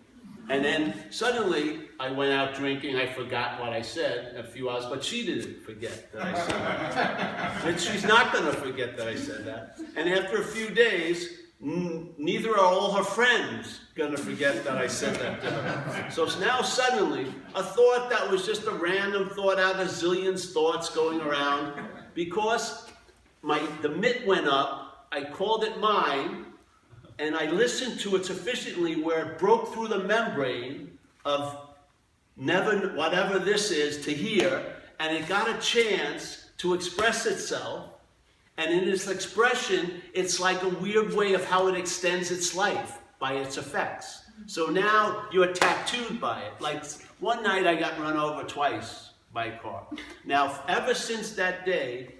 And then suddenly, I went out drinking, I forgot what I said a few hours, but she didn't forget that I said that. And she's not going to forget that I said that. And after a few days, neither are all her friends going to forget that I said that to her. So now suddenly, a thought that was just a random thought out of zillions thoughts going around, because the mitt went up, I called it mine, and I listened to it sufficiently where it broke through the membrane of never, whatever this is, to here, and it got a chance to express itself. And in its expression, it's like a weird way of how it extends its life by its effects. So now you're tattooed by it. Like one night I got run over twice by a car. Now, ever since that day,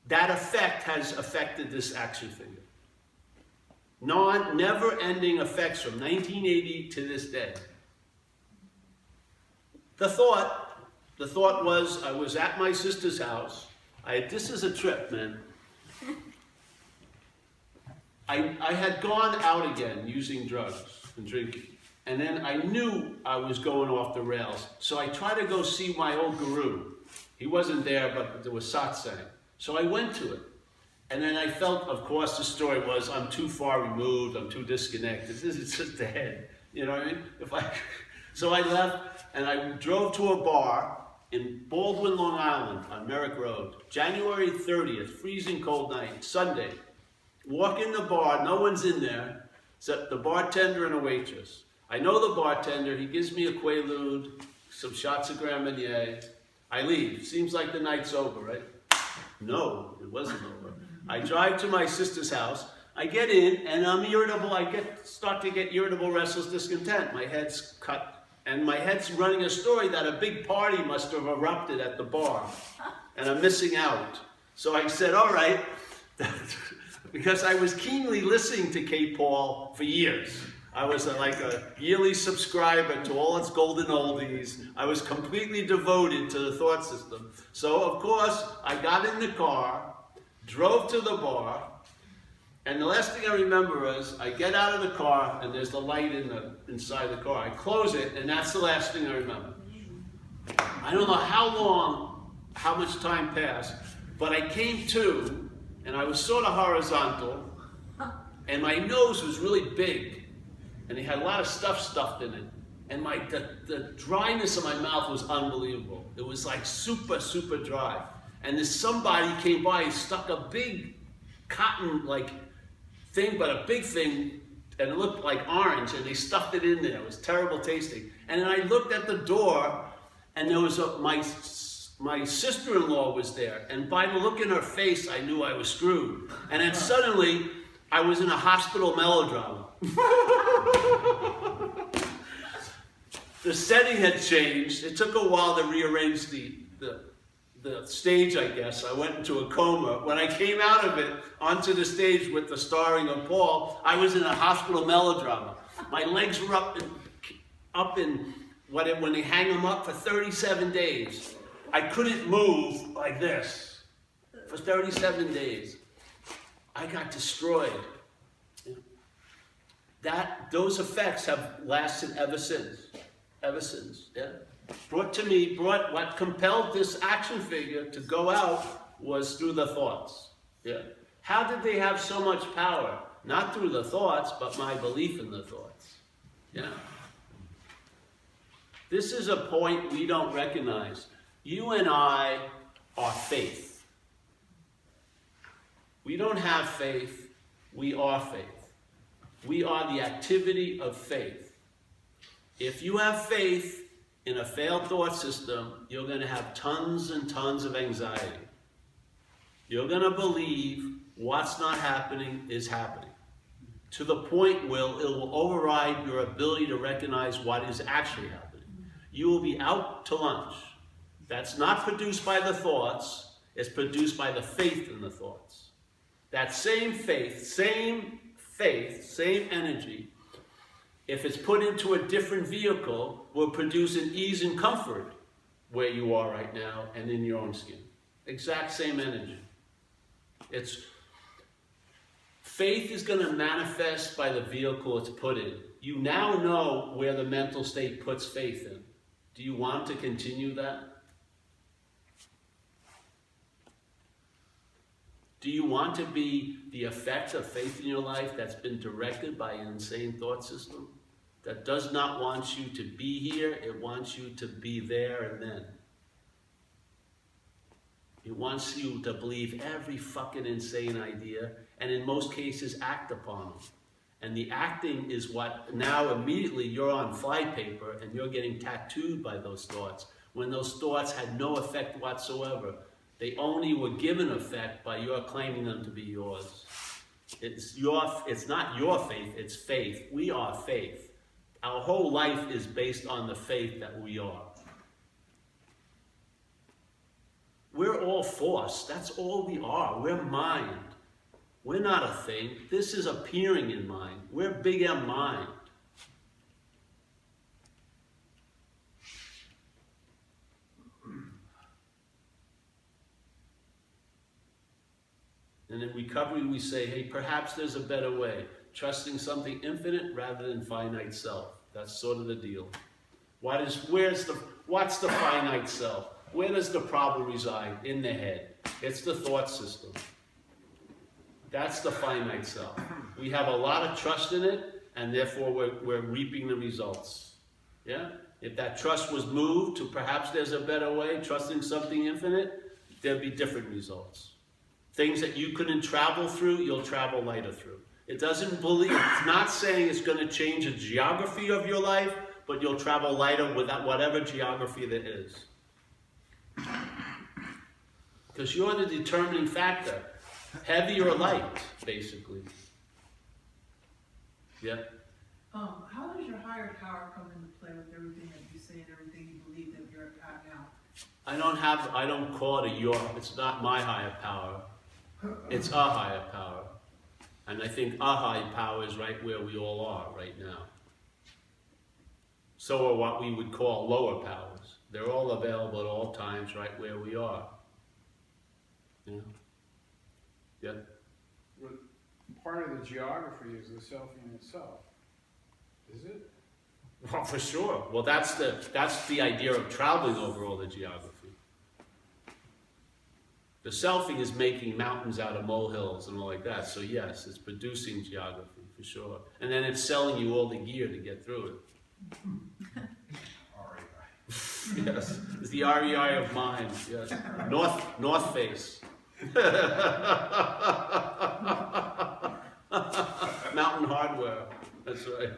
that effect has affected this action figure. Never-ending effects from 1980 to this day. The thought was, I was at my sister's house. This is a trip, man. I had gone out again using drugs and drinking. And then I knew I was going off the rails. So I tried to go see my old guru. He wasn't there, but there was satsang. So I went to it. And then I felt, of course, the story was, I'm too far removed, I'm too disconnected. This is just the head. You know what I mean? So I left, and I drove to a bar in Baldwin, Long Island, on Merrick Road. January 30th, freezing cold night, Sunday. Walk in the bar, no one's in there, except the bartender and a waitress. I know the bartender, he gives me a Quaalude, some shots of Grand Marnier. I leave. Seems like the night's over, right? No, it wasn't over. I drive to my sister's house. I get in, and I'm irritable. Start to get irritable, restless, discontent. My head's cut, and my head's running a story that a big party must have erupted at the bar, and I'm missing out. So I said, all right, because I was keenly listening to Kate Paul for years. I was like a yearly subscriber to all its golden oldies. I was completely devoted to the thought system. So, of course, I got in the car, drove to the bar, and the last thing I remember is I get out of the car and there's the light inside the car. I close it, and that's the last thing I remember. I don't know how much time passed, but I came to, and I was sort of horizontal, and my nose was really big. And it had a lot of stuff stuffed in it. And the dryness of my mouth was unbelievable. It was like super, super dry. And then somebody came by, stuck a big cotton thing, but a big thing, and it looked like orange, and they stuffed it in there. It was terrible tasting. And then I looked at the door, and there was my sister-in-law was there. And by the look in her face, I knew I was screwed. And then suddenly, I was in a hospital melodrama. The setting had changed. It took a while to rearrange the stage, I guess. I went into a coma. When I came out of it onto the stage with the starring of Paul, I was in a hospital melodrama. My legs were up in when they hang them up for 37 days. I couldn't move like this for 37 days. I got destroyed. Those effects have lasted ever since. Ever since, yeah. What compelled this action figure to go out was through the thoughts. Yeah. How did they have so much power? Not through the thoughts, but my belief in the thoughts. Yeah. This is a point we don't recognize. You and I are faith. We don't have faith, we are faith. We are the activity of faith. If you have faith in a failed thought system, you're going to have tons and tons of anxiety. You're going to believe what's not happening is happening, to the point where it will override your ability to recognize what is actually happening. You will be out to lunch. That's not produced by the thoughts, it's produced by the faith in the thoughts. That same faith, same energy, if it's put into a different vehicle, will produce an ease and comfort where you are right now and in your own skin. Exact same energy. Faith is going to manifest by the vehicle it's put in. You now know where the mental state puts faith in. Do you want to continue that? Do you want to be the effect of faith in your life that's been directed by an insane thought system? That does not want you to be here, it wants you to be there and then. It wants you to believe every fucking insane idea, and in most cases act upon them. And the acting is what now immediately you're on flypaper and you're getting tattooed by those thoughts. When those thoughts had no effect whatsoever, they only were given effect by your claiming them to be yours. It's not your faith, it's faith. We are faith. Our whole life is based on the faith that we are. We're all force. That's all we are. We're mind. We're not a thing. This is appearing in mind. We're big M mind. And in recovery, we say, hey, perhaps there's a better way. Trusting something infinite rather than finite self. That's sort of the deal. What's the finite self? Where does the problem reside? In the head. It's the thought system. That's the finite self. We have a lot of trust in it, and therefore we're reaping the results. Yeah? If that trust was moved to perhaps there's a better way, trusting something infinite, there'd be different results. Things that you couldn't travel through, you'll travel lighter through. It's not saying it's going to change the geography of your life, but you'll travel lighter with whatever geography there is. Because you're the determining factor. Heavy or light, basically. Yeah? How does your higher power come into play with everything that you say and everything you believe that you're at now? I don't call it it's not my higher power. It's a higher power. And I think a higher power is right where we all are right now. So are what we would call lower powers. They're all available at all times right where we are. Yeah. Yeah. But part of the geography is the self in itself. Is it? Well, for sure. Well, that's the idea of traveling over all the geography. The selfing is making mountains out of molehills and all like that. So yes, it's producing geography for sure. And then it's selling you all the gear to get through it. REI. Yes, it's the REI of mind. Yes, North Face. Mountain Hardware. That's right.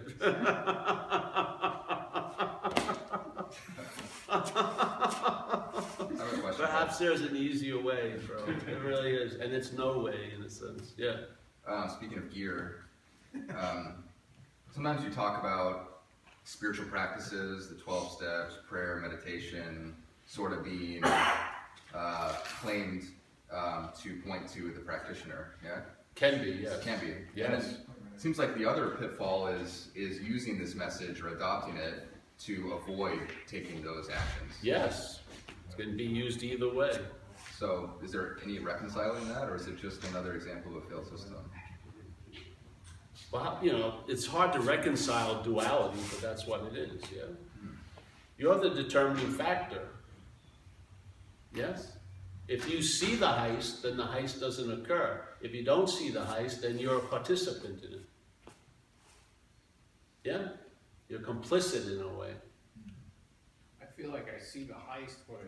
Perhaps there's an easier way, bro. It really is, and it's no way in a sense. Yeah. Speaking of gear, sometimes you talk about spiritual practices, the 12 steps, prayer, meditation, sort of being claimed to point to the practitioner. Yeah. Can be. Yes. Can be. Yes. And it seems like the other pitfall is using this message or adopting it to avoid taking those actions. Yes. Can be used either way. So is there any reconciling that, or is it just another example of a failed system? Well, it's hard to reconcile duality, but that's what it is, yeah? You're the determining factor. Yes? If you see the heist, then the heist doesn't occur. If you don't see the heist, then you're a participant in it. Yeah? You're complicit in a way. I feel like I see the heist, but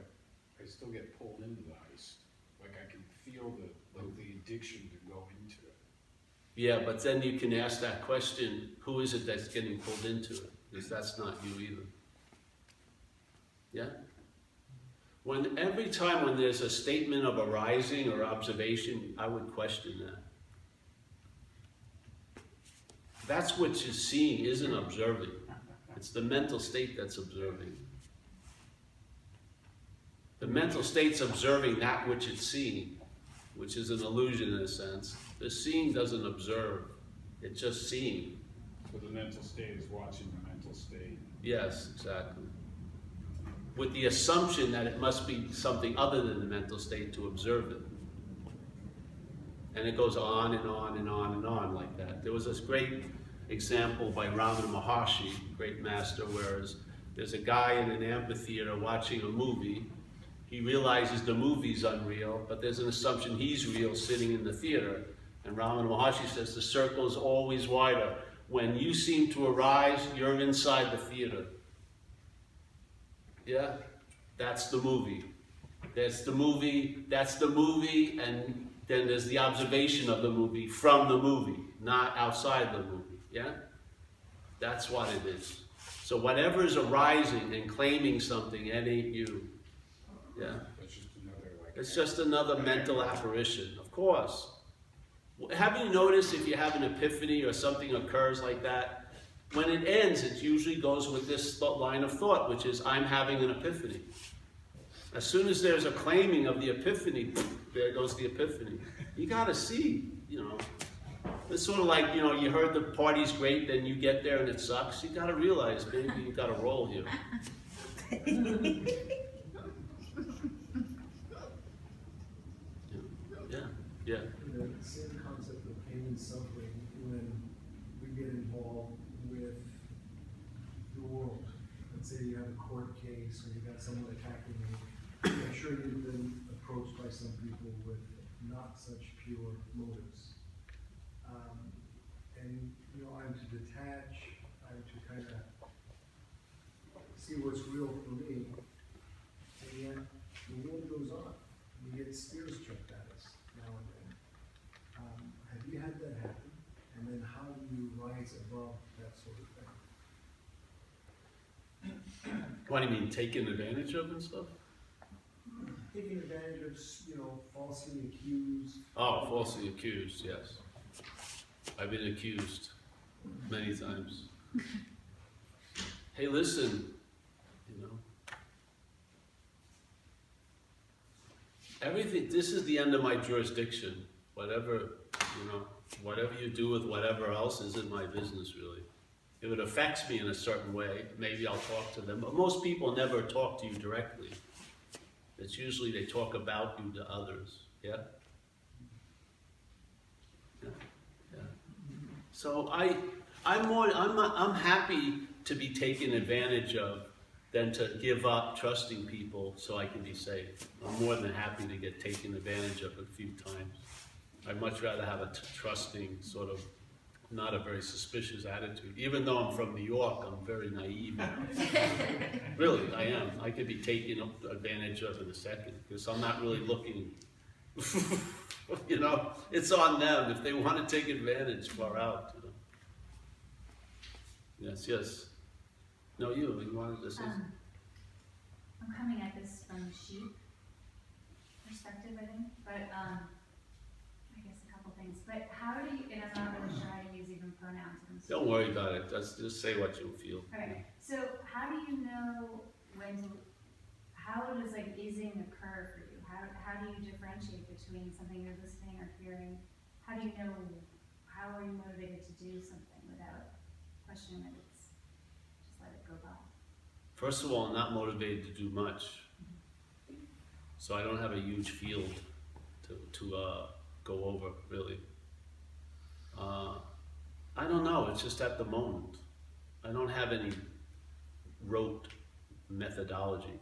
I still get pulled into the heist. Like I can feel the addiction to go into it. Yeah, but then you can ask that question, who is it that's getting pulled into it? Because that's not you either. Yeah? Every time when there's a statement of arising or observation, I would question that. That's what you're seeing isn't observing. It's the mental state that's observing. The mental state's observing that which it's seeing, which is an illusion in a sense. The seeing doesn't observe, it's just seeing. So the mental state is watching the mental state. Yes, exactly. With the assumption that it must be something other than the mental state to observe it. And it goes on and on and on and on like that. There was this great example by Ramana Maharshi, great master, whereas there's a guy in an amphitheater watching a movie. He realizes the movie's unreal, but there's an assumption he's real sitting in the theater. And Ramana Maharshi says the circle is always wider. When you seem to arise, you're inside the theater. Yeah? That's the movie. That's the movie, and then there's the observation of the movie from the movie, not outside the movie. yeah? That's what it is. So whatever is arising and claiming something, it ain't you, yeah? It's just another like. It's just another mental apparition, of course. Have you noticed if you have an epiphany or something occurs like that, when it ends, it usually goes with this line of thought, which is, I'm having an epiphany. As soon as there's a claiming of the epiphany, there goes the epiphany. You gotta see, you know. It's sort of like, you know, you heard the party's great, then you get there and it sucks. You gotta realize, maybe you got a roll here. Yeah. The same concept of pain and suffering when we get involved with the world. Let's say you have a court case or you got someone attacking you. I'm sure you've been approached by some people with not such pure motives. And you know, I'm to detach, I'm to kind of see what's real for me, and yet the world goes on. We get spears chucked at us now and then. Have you had that happen? And then how do you rise above that sort of thing? What do you mean, taken advantage of and stuff? Taking advantage of, you know, falsely accused. Oh, falsely accused, yes. I've been accused many times. Hey, listen, you know. Everything, this is the end of my jurisdiction. Whatever, you know, whatever you do with whatever else isn't my business, really. If it affects me in a certain way, maybe I'll talk to them. But most people never talk to you directly. It's usually they talk about you to others, yeah? Yeah. Yeah. So I'm happy to be taken advantage of than to give up trusting people so I can be safe. I'm more than happy to get taken advantage of a few times. I'd much rather have a trusting sort of, not a very suspicious attitude. Even though I'm from New York, I'm very naive. Really, I am. I could be taken advantage of in a second because I'm not really looking. You know, it's on them. If they want to take advantage, far out. You know. Yes, yes. No, you wanted to say something? I'm coming at this from sheep perspective, I think, but I guess a couple things. But how do you, and I'm not really sure how to use even pronouns. Don't worry about it. Just say what you feel. Okay, so how do you know when to, how does like ising occur for you? How do you differentiate between something you're listening or hearing? How do you know, how are you motivated to do something without questioning that it's, just let it go by? First of all, I'm not motivated to do much. So I don't have a huge field to go over, really. I don't know, it's just at the moment. I don't have any rote methodology,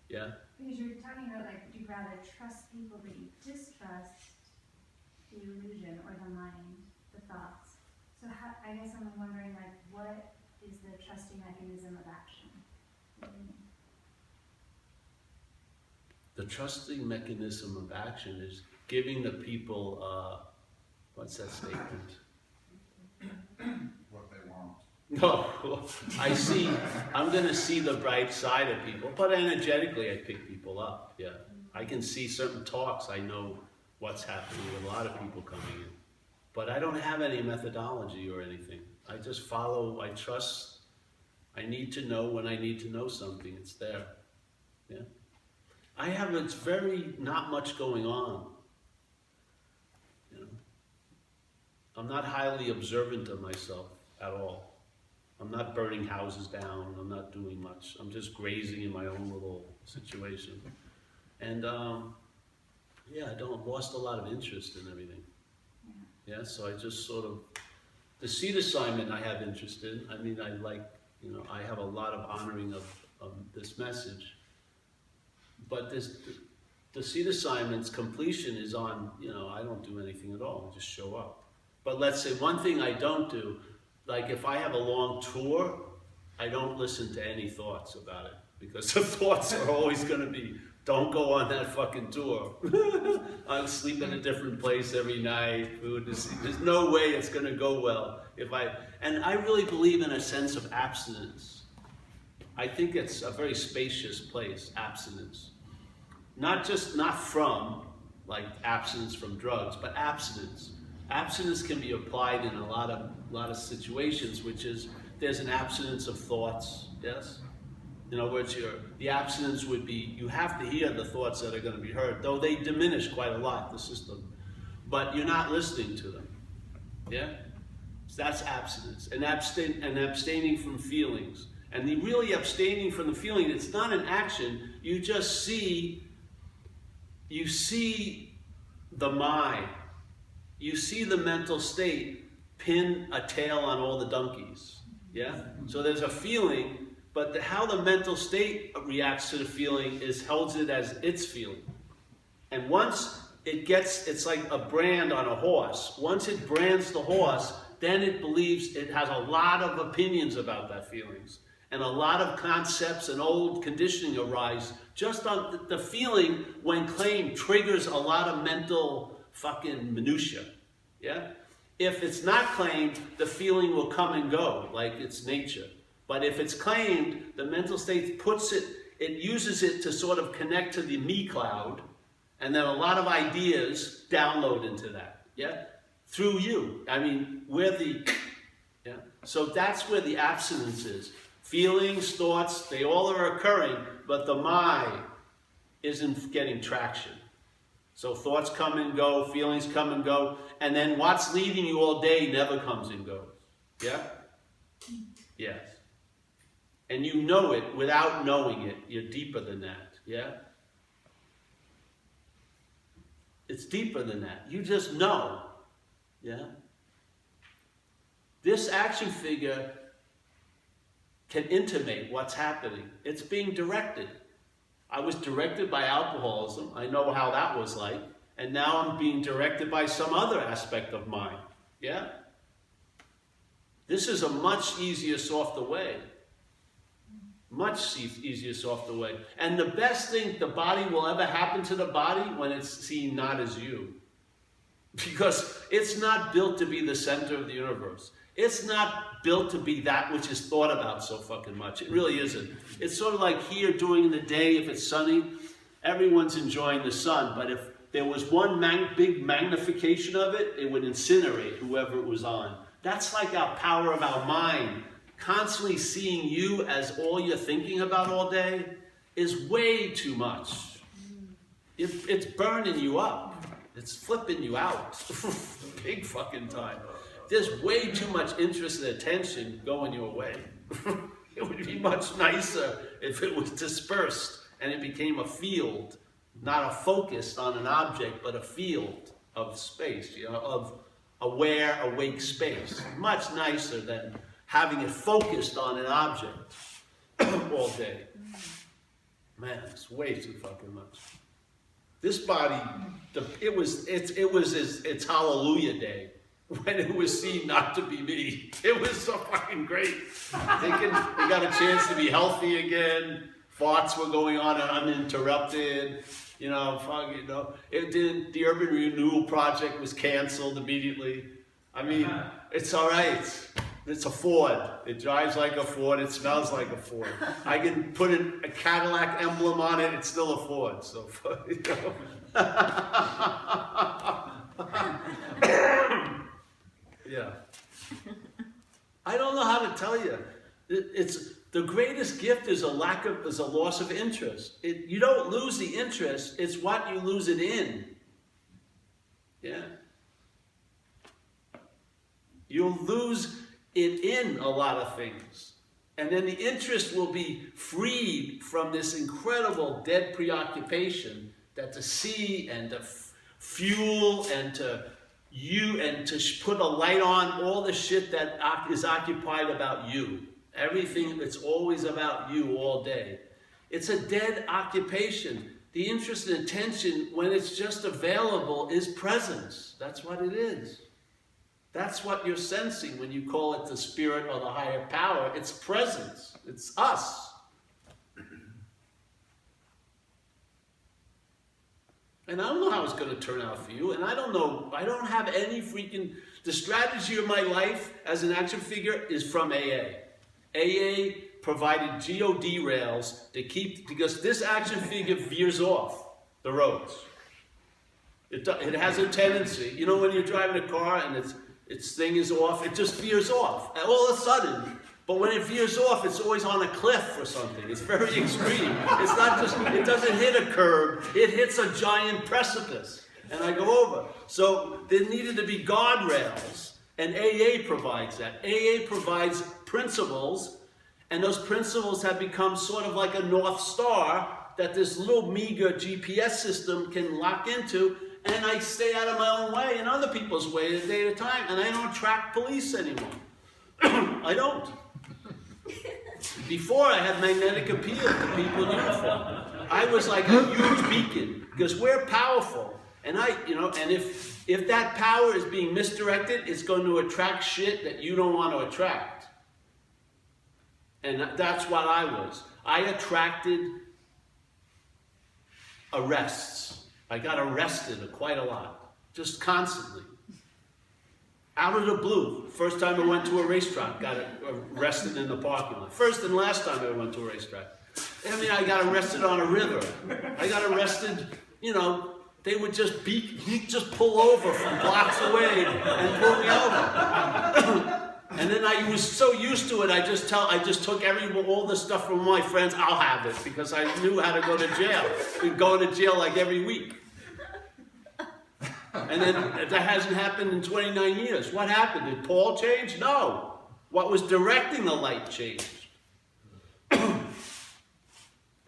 yeah? Because you're talking about like, you'd rather trust people that you distrust the illusion or the mind, the thoughts. So how, I guess I'm wondering like, what is the trusting mechanism of action? The trusting mechanism of action is giving the people, what's that statement? What they want. No, I'm gonna see the bright side of people, but energetically I pick people up, yeah. I can see certain talks, I know what's happening with a lot of people coming in. But I don't have any methodology or anything. I just follow, I trust, I need to know when I need to know something, it's there, yeah. It's very, not much going on, you know. I'm not highly observant of myself at all. I'm not burning houses down, I'm not doing much. I'm just grazing in my own little situation. And yeah, I've lost a lot of interest in everything. Yeah, so I just sort of, the seed assignment I have interest in. I mean, I like, you know, I have a lot of honoring of this message. But the seed assignment's completion is on, you know, I don't do anything at all, I just show up. But let's say one thing I don't do, like if I have a long tour, I don't listen to any thoughts about it. Because the thoughts are always gonna be, don't go on that fucking tour. I'll sleep in a different place every night, food, there's no way it's gonna go well And I really believe in a sense of abstinence. I think it's a very spacious place, abstinence. Not from, like abstinence from drugs, but abstinence. Abstinence can be applied in a lot of situations, which is, there's an abstinence of thoughts, yes? In other words, the abstinence would be, you have to hear the thoughts that are going to be heard, though they diminish quite a lot, the system. But you're not listening to them, yeah? So that's abstinence, and abstaining from feelings. And really abstaining from the feeling, it's not an action, you just see the mind, you see the mental state pin a tail on all the donkeys, yeah? So there's a feeling, but how the mental state reacts to the feeling holds it as its feeling. And once it's like a brand on a horse. Once it brands the horse, then it believes it has a lot of opinions about that feelings. And a lot of concepts and old conditioning arise just on the feeling when claimed triggers a lot of mental fucking minutia. Yeah? If it's not claimed, the feeling will come and go like it's nature. But if it's claimed, the mental state it uses it to sort of connect to the me cloud, and then a lot of ideas download into that, yeah? Through you. I mean, yeah? So that's where the abstinence is. Feelings, thoughts, they all are occurring, but the mind isn't getting traction. So thoughts come and go, feelings come and go, and then what's leading you all day never comes and goes, yeah? Yes. And you know it without knowing it. You're deeper than that, yeah? It's deeper than that. You just know, yeah? This action figure can intimate what's happening. It's being directed. I was directed by alcoholism. I know how that was like. And now I'm being directed by some other aspect of mine, yeah? This is a much easier, softer way. Much easier, softer way. And the best thing the body will ever happen to the body when it's seen not as you. Because it's not built to be the center of the universe. It's not built to be that which is thought about so fucking much. It really isn't. It's sort of like here during the day, if it's sunny, everyone's enjoying the sun. But if there was one big magnification of it, it would incinerate whoever it was on. That's like our power of our mind. Constantly seeing you as all you're thinking about all day is way too much. It's burning you up. It's flipping you out. Big fucking time. There's way too much interest and attention going your way. It would be much nicer if it was dispersed and it became a field, not a focus on an object, but a field of space, you know, of aware, awake space. Much nicer than having it focused on an object all day. Man, it's way too fucking much. This body, it's Hallelujah Day when it was seen not to be me. It was so fucking great. They got a chance to be healthy again. Thoughts were going on uninterrupted. You know, the Urban Renewal Project was canceled immediately. I mean, it's all right. It's a Ford. It drives like a Ford. It smells like a Ford. I can put a Cadillac emblem on it. It's still a Ford. So, you know. Yeah. I don't know how to tell you. It's the greatest gift is a loss of interest. You don't lose the interest. It's what you lose it in. Yeah. You'll lose it in a lot of things. And then the interest will be freed from this incredible dead preoccupation that to see and to fuel and to put a light on all the shit that is occupied about you. Everything that's always about you all day. It's a dead occupation. The interest and attention, when it's just available, is presence. That's what it is. That's what you're sensing when you call it the spirit or the higher power. It's presence. It's us. And I don't know how it's going to turn out for you. And I don't know. I don't have any freaking The strategy of my life as an action figure is from AA. AA provided GOD rails to keep, because this action figure veers off the roads. It has a tendency, you know, when you're driving a car and its thing is off, it just veers off all of a sudden. But when it veers off, it's always on a cliff or something. It's very extreme. It's not just, it doesn't hit a curb, it hits a giant precipice. And I go over. So there needed to be guardrails, and AA provides that. AA provides principles, and those principles have become sort of like a North Star that this little meager GPS system can lock into, and I stay out of my own way and other people's way a day at a time, and I don't track police anymore. I don't. Before I had magnetic appeal to people in uniform. I was like a huge beacon, because we're powerful. And and if that power is being misdirected, it's going to attract shit that you don't want to attract. And that's what I was. I attracted arrests. I got arrested quite a lot, just constantly. Out of the blue. First time I went to a racetrack, got arrested in the parking lot. First and last time I went to a racetrack. I mean, I got arrested on a river. I got arrested, you know, they would just just pull over from blocks away and pull me over. And then I was so used to it, I just took all the stuff from my friends, I'll have it, because I knew how to go to jail. We'd go to jail like every week. And then that hasn't happened in 29 years. What happened? Did Paul change? No. What was directing the light changed.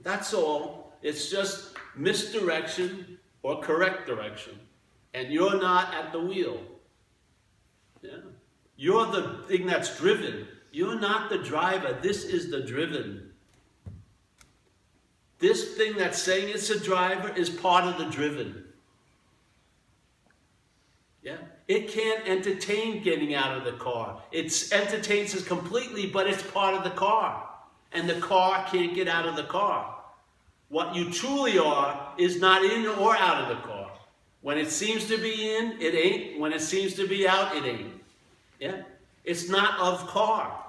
That's all. It's just misdirection or correct direction. And you're not at the wheel. Yeah. You're the thing that's driven. You're not the driver. This is the driven. This thing that's saying it's a driver is part of the driven. Yeah? It can't entertain getting out of the car. It entertains us completely, but it's part of the car. And the car can't get out of the car. What you truly are is not in or out of the car. When it seems to be in, it ain't. When it seems to be out, it ain't. Yeah? It's not of car.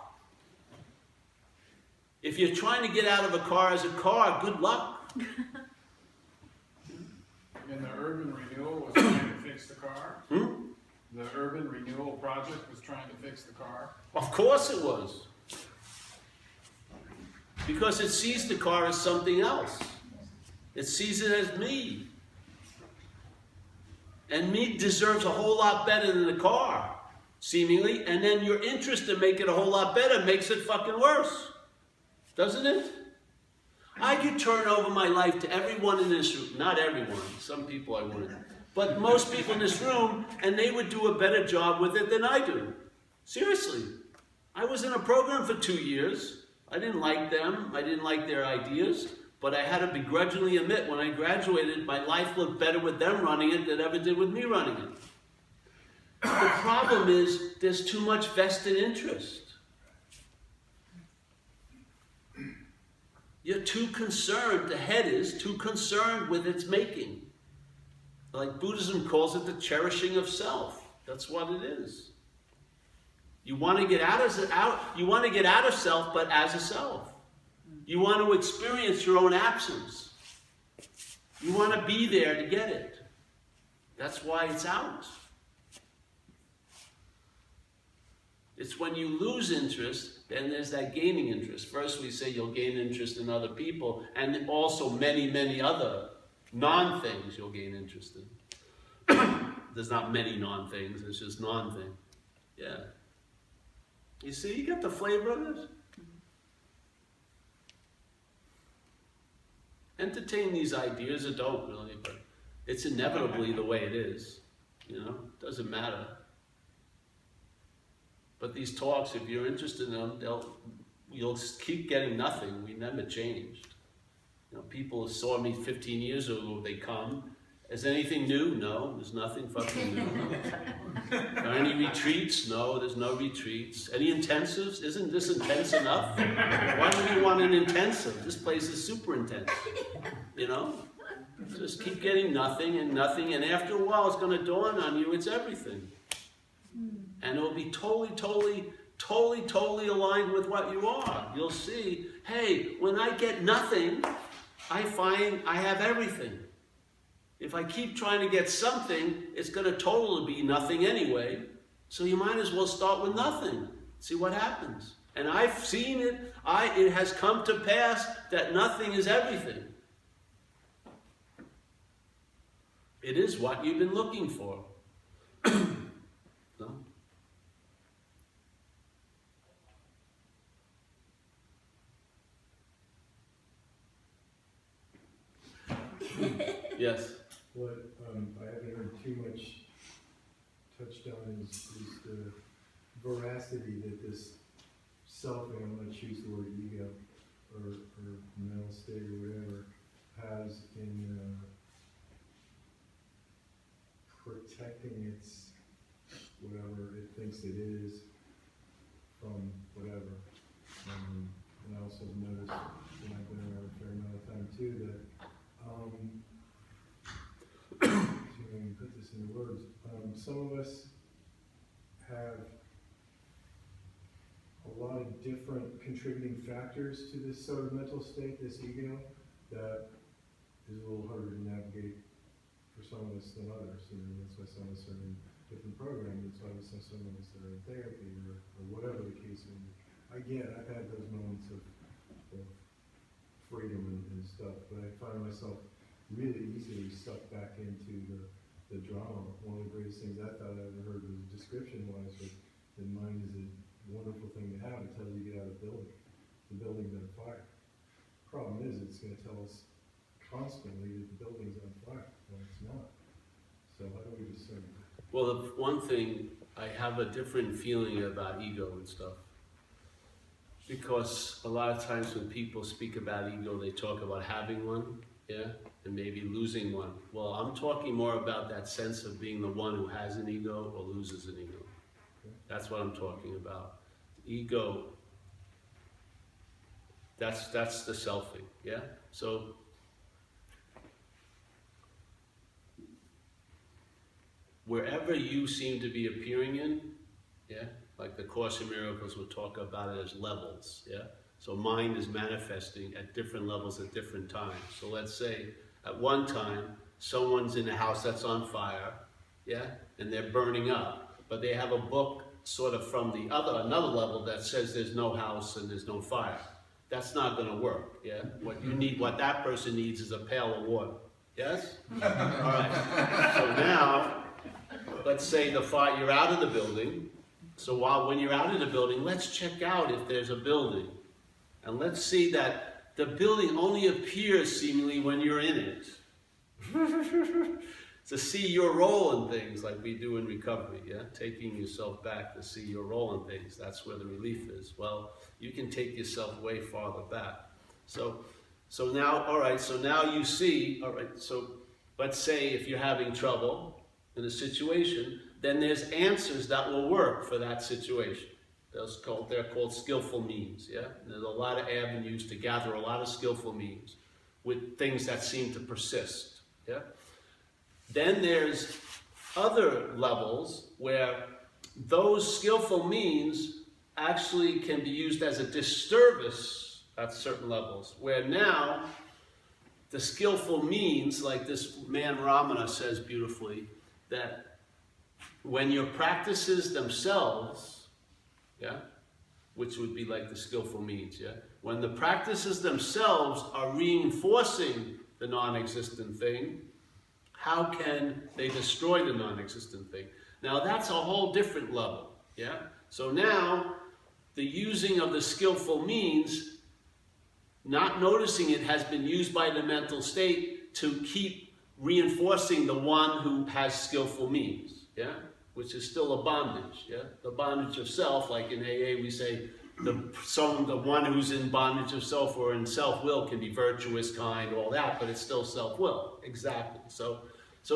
If you're trying to get out of a car as a car, good luck. And the urban renewal was trying to fix the car? The urban renewal project was trying to fix the car? Of course it was. Because it sees the car as something else. It sees it as me. And me deserves a whole lot better than the car, seemingly. And then your interest in making it a whole lot better makes it fucking worse. Doesn't it? I could turn over my life to everyone in this room. Not everyone. Some people I wouldn't. But most people in this room, and they would do a better job with it than I do. Seriously. I was in a program for 2 years. I didn't like them. I didn't like their ideas. But I had to begrudgingly admit, when I graduated, my life looked better with them running it than it ever did with me running it. The problem is, there's too much vested interest. You're too concerned, the head is too concerned with its making. Like Buddhism calls it the cherishing of self. That's what it is. You want to get out of self, but as a self. You want to experience your own absence. You want to be there to get it. That's why it's out. It's when you lose interest, then there's that gaining interest. First we say you'll gain interest in other people, and also many, many other non-things you'll gain interest in. There's not many non-things, it's just non-thing. Yeah. You see, you get the flavor of this? Entertain these ideas or don't, really, but it's inevitably the way it is. You know, it doesn't matter. But these talks, if you're interested in them, you'll keep getting nothing. We never changed. You know, people saw me 15 years ago, they come. Is anything new? No, there's nothing fucking new. Are any retreats? No, there's no retreats. Any intensives? Isn't this intense enough? Why do you want an intensive? This place is super intense. You know? Just keep getting nothing, and after a while it's going to dawn on you it's everything. And it'll be totally aligned with what you are. You'll see, hey, when I get nothing, I find I have everything. If I keep trying to get something, it's going to totally be nothing anyway. So you might as well start with nothing. See what happens. And I've seen it. It has come to pass that nothing is everything. It is what you've been looking for. No? Yes. What I haven't heard too much touched on is the veracity that this self, and I'm not choose the word ego or mental state or whatever, has in protecting its whatever it thinks it is from whatever. And I also noticed, and I've been around a fair amount of time too, that see if I can put this into words. Some of us have a lot of different contributing factors to this sort of mental state, this ego, that is a little harder to navigate for some of us than others. You know, that's why some of us are in different programs. That's why some of us are in therapy or whatever the case may be. I've had those moments of freedom and stuff, but I find myself really easily suck back into the drama. One of the greatest things I thought I ever heard was description-wise, but the mind is a wonderful thing to have until you get out of the building. The building's on fire. Problem is, it's going to tell us constantly that the building's on fire when it's not. So how do we discern that? Well, the one thing, I have a different feeling about ego and stuff. Because a lot of times when people speak about ego, they talk about having one, yeah, and maybe losing one. Well, I'm talking more about that sense of being the one who has an ego or loses an ego. That's what I'm talking about. Ego, that's the selfing, yeah? So, wherever you seem to be appearing in, yeah? Like the Course in Miracles would talk about it as levels, yeah? So mind is manifesting at different levels at different times. So let's say at one time, someone's in a house that's on fire, yeah? And they're burning up, but they have a book sort of from another level that says there's no house and there's no fire. That's not gonna work, yeah? What that person needs is a pail of water, yes? All right, so now, let's say you're out of the building. So when you're out of the building, let's check out if there's a building. And let's see that the building only appears seemingly when you're in it. To see your role in things like we do in recovery, yeah? Taking yourself back to see your role in things, that's where the relief is. Well, you can take yourself way farther back. So now, all right, so now you see, all right, so let's say if you're having trouble in a situation, then there's answers that will work for that situation. They're called skillful means, yeah? And there's a lot of avenues to gather a lot of skillful means with things that seem to persist, yeah? Then there's other levels where those skillful means actually can be used as a disservice at certain levels, where now the skillful means, like this man Ramana says beautifully, that when your practices themselves, yeah, which would be like the skillful means, yeah, when the practices themselves are reinforcing the non-existent thing, how can they destroy the non-existent thing? Now that's a whole different level, yeah? So now, the using of the skillful means, not noticing it has been used by the mental state to keep reinforcing the one who has skillful means, yeah? Which is still a bondage, yeah? The bondage of self, like in AA we say, the one who's in bondage of self or in self-will can be virtuous, kind, all that, but it's still self-will, exactly. So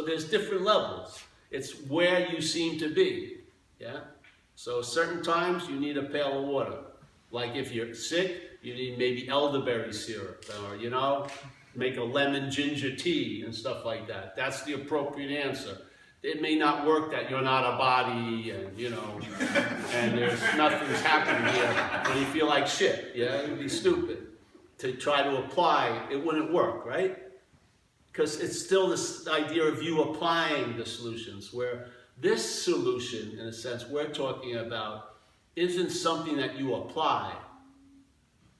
there's different levels. It's where you seem to be, yeah? So certain times you need a pail of water. Like if you're sick, you need maybe elderberry syrup, or, you know, make a lemon ginger tea and stuff like that. That's the appropriate answer. it may not work that you're not a body and, you know, and there's nothing's happening here when you feel like shit. Yeah, it would be stupid to try to apply. It wouldn't work, right? Because it's still this idea of you applying the solutions, where this solution, in a sense, we're talking about isn't something that you apply.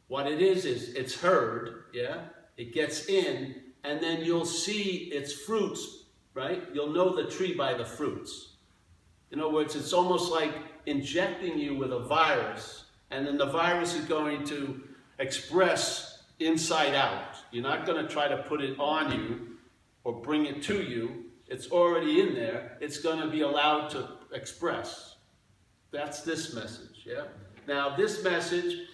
What it is it's heard, yeah? It gets in, and then you'll see its fruits, right? You'll know the tree by the fruits. In other words, it's almost like injecting you with a virus, and then the virus is going to express inside out. You're not going to try to put it on you or bring it to you. It's already in there. It's going to be allowed to express. That's this message, yeah? Now, this message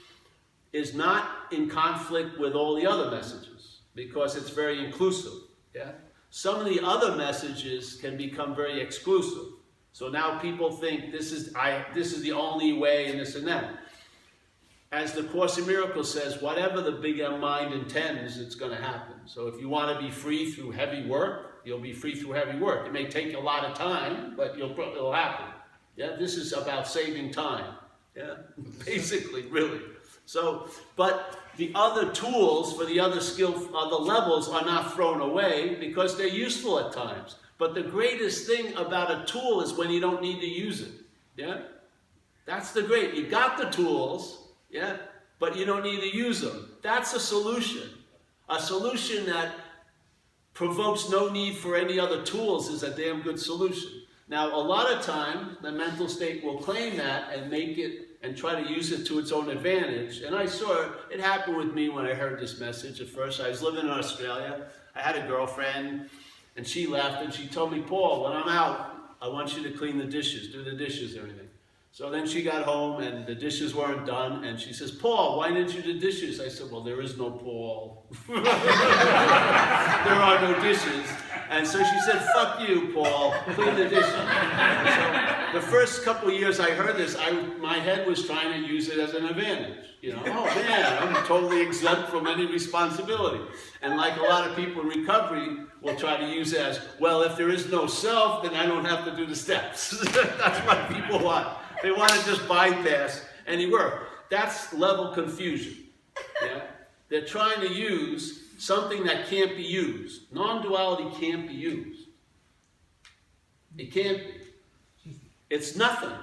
is not in conflict with all the other messages because it's very inclusive, yeah? Some of the other messages can become very exclusive. So now people think this is the only way and this and that. As the Course in Miracles says, whatever the big M mind intends, it's going to happen. So if you want to be free through heavy work, you'll be free through heavy work. It may take a lot of time, but it'll happen. Yeah, this is about saving time. Yeah, basically, really. So, but the other tools for the other other levels are not thrown away because they're useful at times. But the greatest thing about a tool is when you don't need to use it. Yeah, that's the great. You got the tools, yeah, but you don't need to use them. That's a solution. A solution that provokes no need for any other tools is a damn good solution. Now, a lot of times, the mental state will claim that and make it and try to use it to its own advantage. And I saw it happened with me when I heard this message at first. I was living in Australia. I had a girlfriend, and she left, and she told me, Paul, when I'm out, I want you to clean the dishes, do the dishes and everything. So then she got home, and the dishes weren't done, and she says, Paul, why didn't you do dishes? I said, well, there is no Paul. There are no dishes. And so she said, fuck you, Paul, clean the dishes. So the first couple of years I heard this, my head was trying to use it as an advantage. You know, oh man, I'm totally exempt from any responsibility. And like a lot of people in recovery will try to use it as, well, if there is no self, then I don't have to do the steps. That's what people want. They want to just bypass any work. That's level confusion. Yeah? They're trying to use something that can't be used. Non-duality can't be used. It can't be. It's nothing.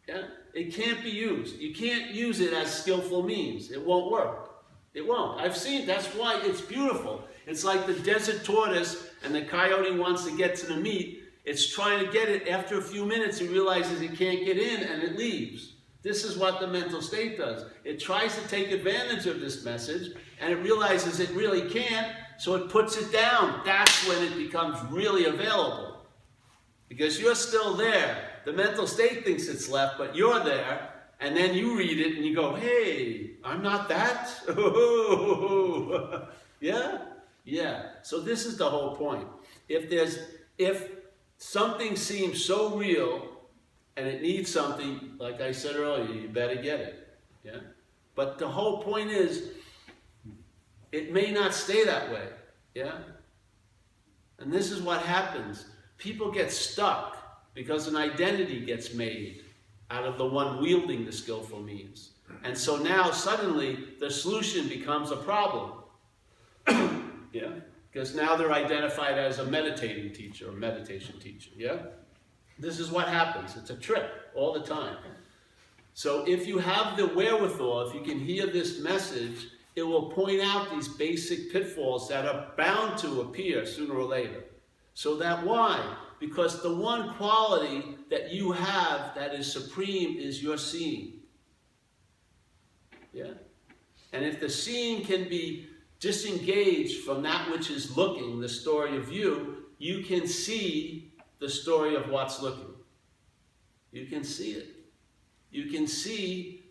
Yeah? It can't be used. You can't use it as skillful means. It won't work. It won't. I've seen, that's why it's beautiful. It's like the desert tortoise and the coyote wants to get to the meat. It's trying to get it. After a few minutes, it realizes it can't get in and it leaves. This is what the mental state does. It tries to take advantage of this message and it realizes it really can't, so it puts it down. That's when it becomes really available. Because you're still there. The mental state thinks it's left, but you're there, and then you read it and you go, hey, I'm not that? Yeah? Yeah. So this is the whole point. If something seems so real and it needs something, like I said earlier, you better get it. Yeah? But the whole point is, it may not stay that way. Yeah? And this is what happens. People get stuck because an identity gets made out of the one wielding the skillful means. And so now suddenly the solution becomes a problem. Yeah? Because now they're identified as a meditating teacher or meditation teacher. Yeah? This is what happens. It's a trick all the time. So if you have the wherewithal, if you can hear this message, it will point out these basic pitfalls that are bound to appear sooner or later. So that why? Because the one quality that you have that is supreme is your seeing. Yeah? And if the seeing can be disengaged from that which is looking, the story of you, you can see the story of what's looking. You can see it. You can see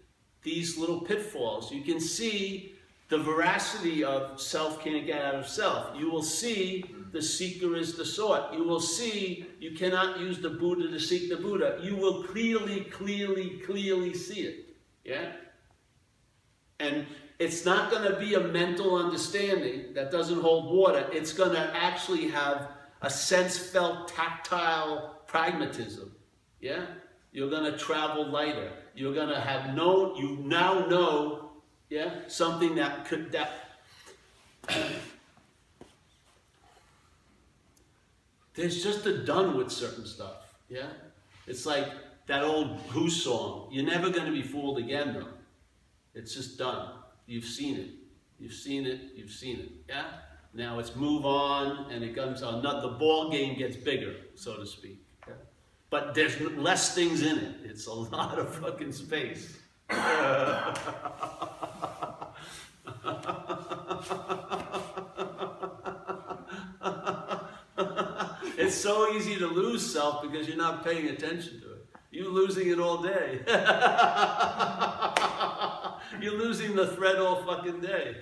these little pitfalls. You can see the veracity of self can't get out of self. You will see the seeker is the sought. You will see you cannot use the Buddha to seek the Buddha. You will clearly see it. Yeah? And it's not going to be a mental understanding that doesn't hold water. It's going to actually have a sense felt tactile pragmatism. Yeah? You're gonna travel lighter. You're gonna have known, you now know, yeah, something that could, there's just a done with certain stuff, yeah? It's like that old Who song, you're never gonna be fooled again though. It's just done. You've seen it. You've seen it, you've seen it, yeah? Now it's move on, and it comes on, the ball game gets bigger, so to speak. Yeah? But there's less things in it. It's a lot of fucking space. It's so easy to lose self because you're not paying attention to it. You're losing it all day. You're losing the thread all fucking day.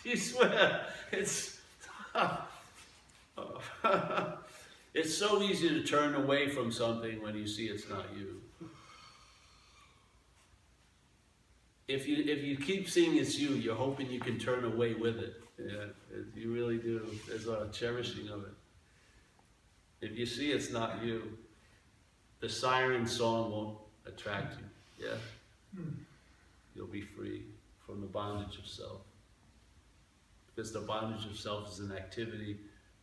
You swear, it's so easy to turn away from something when you see it's not you. If you keep seeing it's you, you're hoping you can turn away with it. Yeah, you really do. There's a cherishing of it. If you see it's not you, the siren song won't attract you. Yeah? You'll be free from the bondage of self. Because the bondage of self is an activity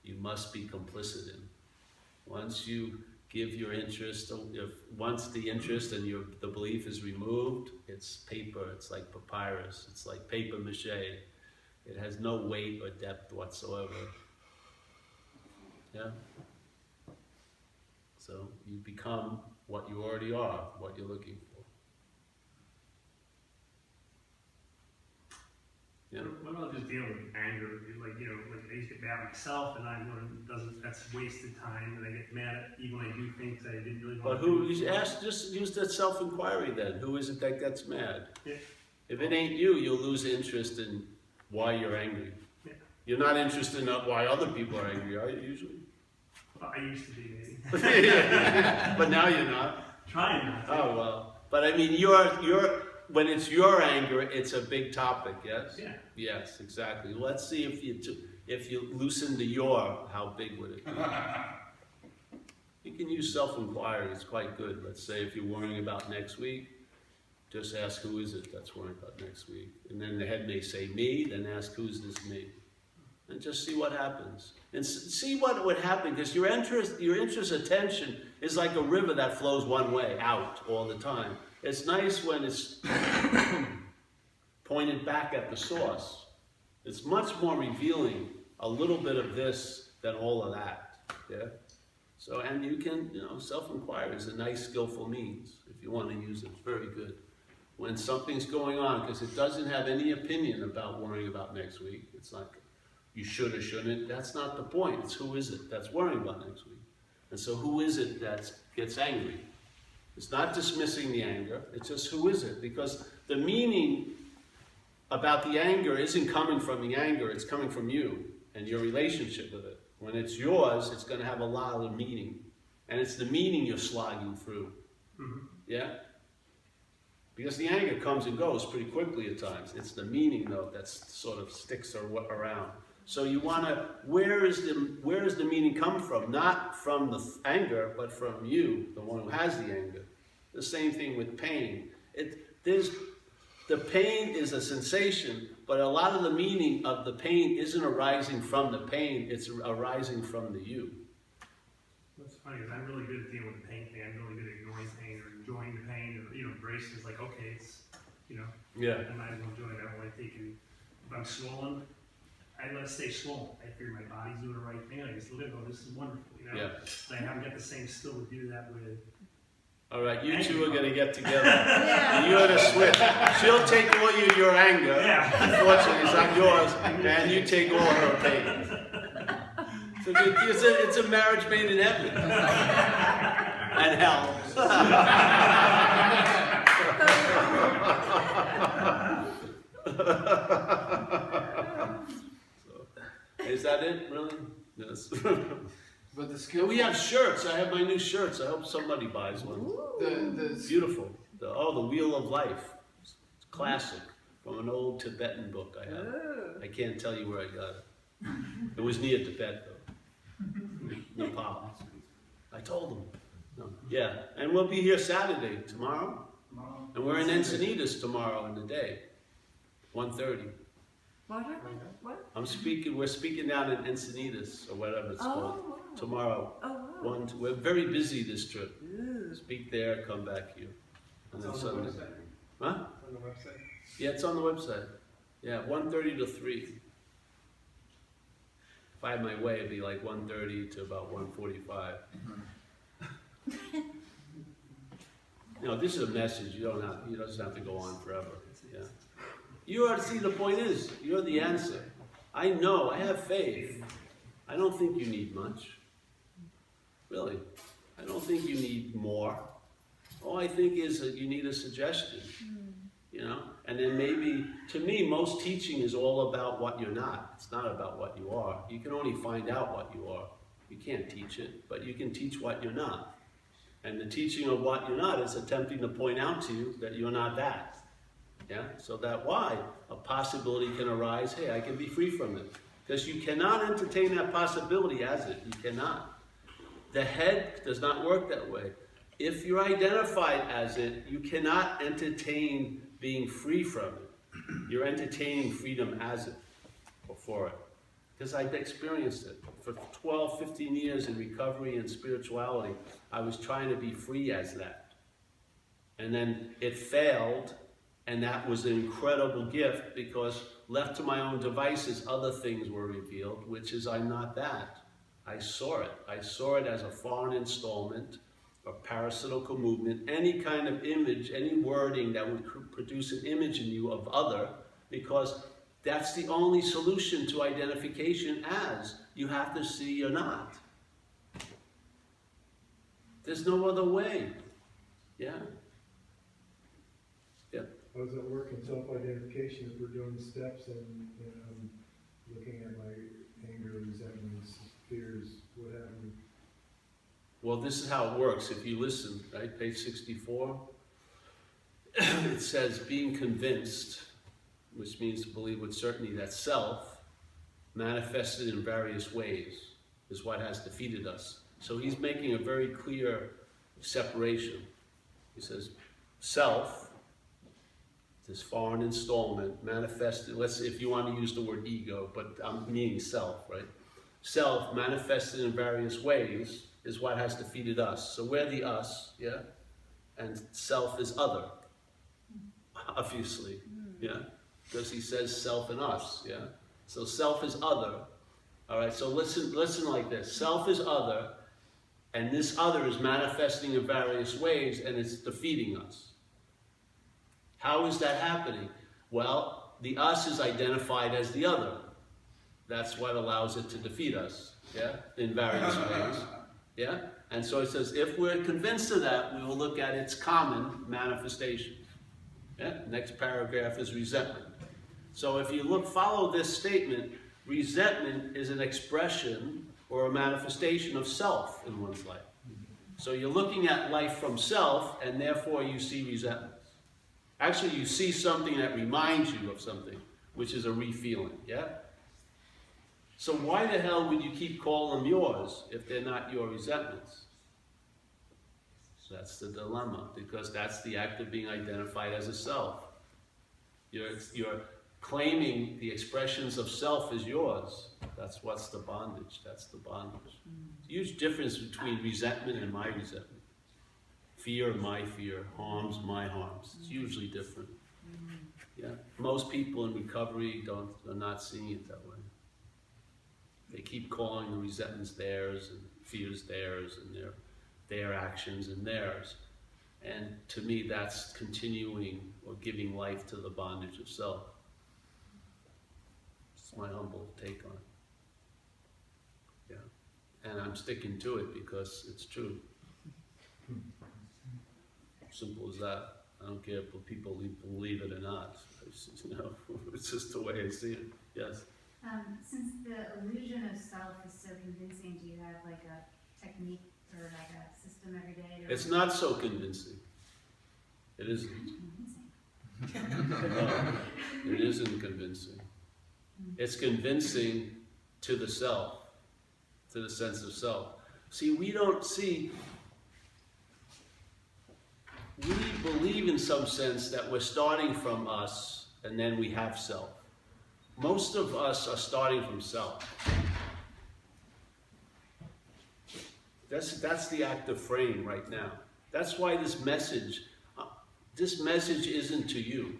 you must be complicit in. Once you give your interest, once the interest and the belief is removed, it's paper, it's like papyrus, it's like paper mache. It has no weight or depth whatsoever. Yeah? So you become what you already are, what you're looking for. Yeah. What about just dealing with anger? Like, like I used to get mad at myself, and I know that's wasted time, and I get mad at even when I do things that I didn't really want But to do. just use that self-inquiry then. Who is it that gets mad? Yeah. If it ain't you, you'll lose interest in why you're angry. Yeah. You're not interested in why other people are angry, are you, usually? Well, I used to be, maybe. But now you're not. Trying not to. Oh, well. But I mean, when it's your anger, it's a big topic, yes? Yeah. Yes, exactly. Let's see if you loosen the your, how big would it be? You can use self-inquiry, it's quite good. Let's say if you're worrying about next week, just ask who is it that's worrying about next week. And then the head may say me, then ask who's this me. And just see what happens. And see what would happen, because your interest attention is like a river that flows one way, out all the time. It's nice when it's pointed back at the source. It's much more revealing, a little bit of this than all of that, yeah? So, and you can, self-inquiry is a nice, skillful means, if you want to use it, it's very good. When something's going on, because it doesn't have any opinion about worrying about next week, it's like, you should or shouldn't, that's not the point, it's who is it that's worrying about next week. And so who is it that gets angry? It's not dismissing the anger, it's just who is it? Because the meaning about the anger isn't coming from the anger, it's coming from you and your relationship with it. When it's yours, it's going to have a lot of meaning. And it's the meaning you're slogging through. Mm-hmm. Yeah? Because the anger comes and goes pretty quickly at times. It's the meaning, though, that sort of sticks around. So you want to, where is the meaning come from? Not from the anger, but from you, the one who has the anger. The same thing with pain. The pain is a sensation, but a lot of the meaning of the pain isn't arising from the pain, it's arising from the you. What's funny is I'm really good at dealing with the pain thing. I'm really good at ignoring pain or enjoying the pain or, embracing. It's like, okay, it's, Yeah. I might as well enjoy it. I don't want to take it. If I'm swollen, I let it stay swollen. I figure my body's doing the right thing. I just let it go. This is wonderful, Yeah. I haven't got the same skill to do that with. All right, you two are going to get together. Yeah. And you're going to switch. She'll take all your anger. Yeah. Unfortunately, it's not yours. And you take all her pain. So it's a marriage made in heaven. And hell. So, is that it, really? No. Yes. But the And skill. we have shirts. I have my new shirts. I hope somebody buys one. The Beautiful. The Wheel of Life. It's classic from an old Tibetan book I have. Oh. I can't tell you where I got it. It was near Tibet though. Nepal. I told them. No. Yeah, and we'll be here Saturday, tomorrow. And we're in Encinitas tomorrow in the day, 1:30. What happened? What? We're speaking down in Encinitas, or whatever it's called, Oh, wow. tomorrow. Oh, wow. We're very busy this trip. Ooh. Speak there, come back here. And then Sunday. Huh? On the website? Yeah, it's on the website. Yeah, 1:30 to 3. If I had my way, it'd be like 1:30 to about 1:45. You know, this is a message. You don't have to go on forever. Yeah. You ought to see, the point is, you're the answer. I know, I have faith. I don't think you need much. Really. I don't think you need more. All I think is that you need a suggestion. You know? And then maybe, to me, most teaching is all about what you're not. It's not about what you are. You can only find out what you are. You can't teach it, but you can teach what you're not. And the teaching of what you're not is attempting to point out to you that you're not that. Yeah? So that why a possibility can arise, hey, I can be free from it. Because you cannot entertain that possibility as it. You cannot. The head does not work that way. If you're identified as it, you cannot entertain being free from it. You're entertaining freedom as it, or for it. Because I've experienced it. For 12, 15 years in recovery and spirituality, I was trying to be free as that. And then it failed, and that was an incredible gift, because left to my own devices, other things were revealed, which is I'm not that. I saw it. I saw it as a foreign installment, a parasitical movement, any kind of image, any wording that would produce an image in you of other, because that's the only solution to identification as. You have to see you're not. There's no other way. Yeah. Yeah. How does that work in self-identification if we're doing the steps and I'm looking at my anger, resentments, fears, what have you? Well, this is how it works. If you listen, right, page 64, it says being convinced, which means to believe with certainty that self, manifested in various ways, is what has defeated us. So he's making a very clear separation. He says, self, this foreign installment, manifested, if you want to use the word ego, but I'm meaning self, right? Self, manifested in various ways, is what has defeated us. So we're the us, yeah? And self is other, obviously, yeah? Because he says self and us, yeah? So self is other. All right, so listen like this. Self is other, and this other is manifesting in various ways, and it's defeating us. How is that happening? Well, the us is identified as the other. That's what allows it to defeat us, yeah? In various ways, yeah? And so it says, if we're convinced of that, we will look at its common manifestation. Yeah? Next paragraph is resentment. So if you follow this statement, resentment is an expression or a manifestation of self in one's life. So you're looking at life from self, and therefore you see resentment. Actually, you see something that reminds you of something, which is a re-feeling, yeah? So why the hell would you keep calling them yours if they're not your resentments? That's the dilemma, because that's the act of being identified as a self. You're claiming the expressions of self as yours. That's what's the bondage. That's the bondage. Huge difference between resentment and my resentment. Fear, my fear. Harms, my harms. It's hugely different. Yeah. Most people in recovery are not seeing it that way. They keep calling the resentments theirs and fears theirs and their actions and theirs. And to me, that's continuing or giving life to the bondage of self. It's my humble take on it. Yeah. And I'm sticking to it because it's true. Simple as that. I don't care if people believe it or not. It's just the way I see it. Yes. Since the illusion of self is so convincing, do you have like a technique or like a system every day? It's not so convincing. It isn't. No, it isn't convincing. It's convincing to the self, to the sense of self. See, we believe in some sense that we're starting from us and then we have self. Most of us are starting from self. That's the active frame right now. That's why this message isn't to you.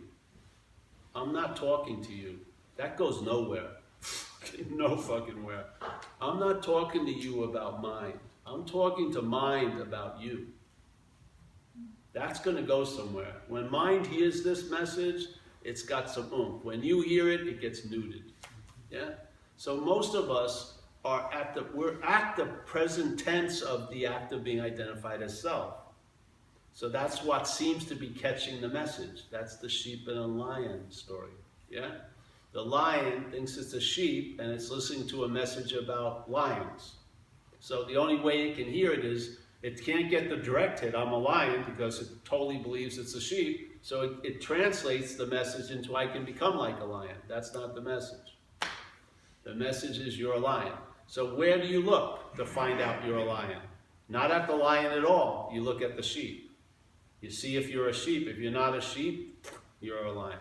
I'm not talking to you. That goes nowhere. No fucking where. I'm not talking to you about mind. I'm talking to mind about you. That's going to go somewhere. When mind hears this message, it's got some oomph. When you hear it, it gets neutered. Yeah? So most of us are we're at the present tense of the act of being identified as self. So that's what seems to be catching the message. That's the sheep and a lion story. Yeah? The lion thinks it's a sheep and it's listening to a message about lions. So the only way it can hear it is it can't get the direct hit, I'm a lion, because it totally believes it's a sheep. So it translates the message into I can become like a lion. That's not the message. The message is you're a lion. So where do you look to find out you're a lion? Not at the lion at all. You look at the sheep. You see if you're a sheep. If you're not a sheep, you're a lion.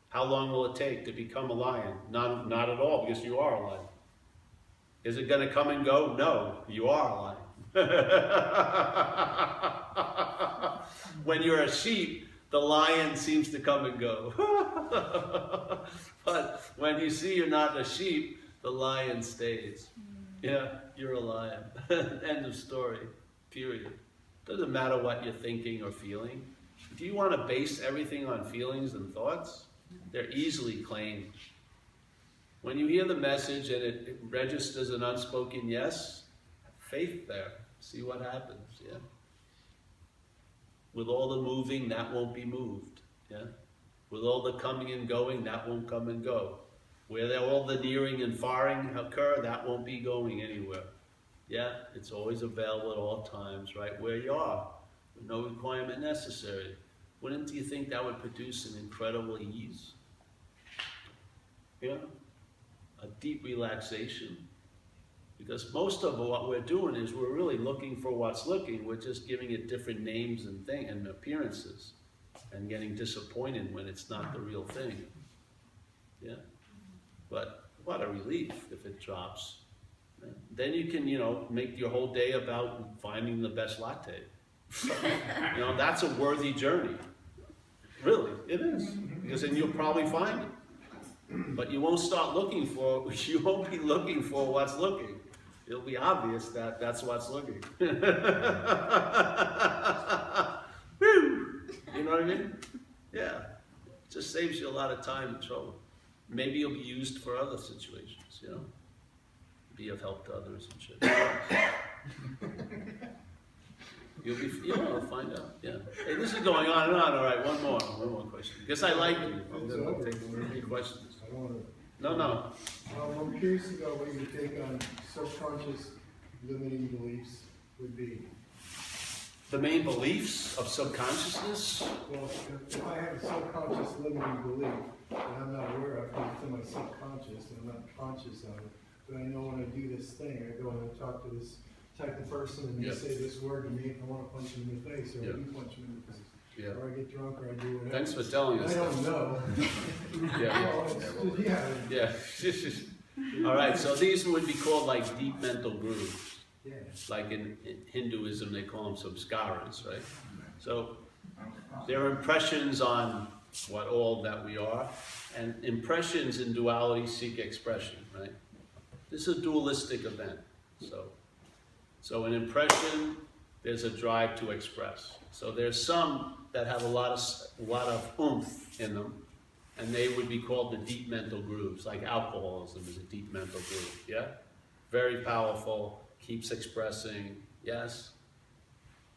How long will it take to become a lion? Not at all, because you are a lion. Is it going to come and go? No, you are a lion. When you're a sheep, the lion seems to come and go. But when you see you're not a sheep, the lion stays. Yeah, you're a lion. End of story. Period. Doesn't matter what you're thinking or feeling. Do you want to base everything on feelings and thoughts? They're easily claimed. When you hear the message and it registers an unspoken yes, faith there. See what happens, yeah? With all the moving, that won't be moved, yeah? With all the coming and going, that won't come and go. Where all the nearing and faring occur, that won't be going anywhere. Yeah, it's always available at all times, right where you are, with no requirement necessary. Wouldn't you think that would produce an incredible ease? Yeah, a deep relaxation. Because most of what we're doing is we're really looking for what's looking. We're just giving it different names and appearances, and getting disappointed when it's not the real thing. Yeah, but what a relief if it drops. Then you can, make your whole day about finding the best latte. That's a worthy journey. Really, it is. Because then you'll probably find it. But you won't you won't be looking for what's looking. It'll be obvious that that's what's looking. You know what I mean? Yeah. It just saves you a lot of time and trouble. Maybe you'll be used for other situations, Be of help to others and shit. You'll find out, yeah. Hey, this is going on and on. All right, one more question. Because I like you. I'm going to take 3 questions. I don't want to. No. I'm curious about what your take on subconscious limiting beliefs would be. The main beliefs of subconsciousness? Well, if I have a subconscious limiting belief that I'm not aware of, because it's in my subconscious and I'm not conscious of it, but I know when I do this thing, I go and I talk to this type of person and they say this word to me, I want to punch them in the face, or I do punch them in the face. Yeah. Or I get drunk, or I do whatever. Thanks for telling us I that. don't know. Yeah. All right, so these would be called like deep mental grooves. Yeah. Like in Hinduism, they call them samskaras, right? So they're impressions on what all that we are, and impressions in duality seek expression, right? This is a dualistic event. So an impression, there's a drive to express. So there's some that have a lot of oomph in them, and they would be called the deep mental grooves, like alcoholism is a deep mental groove, yeah? Very powerful, keeps expressing, yes?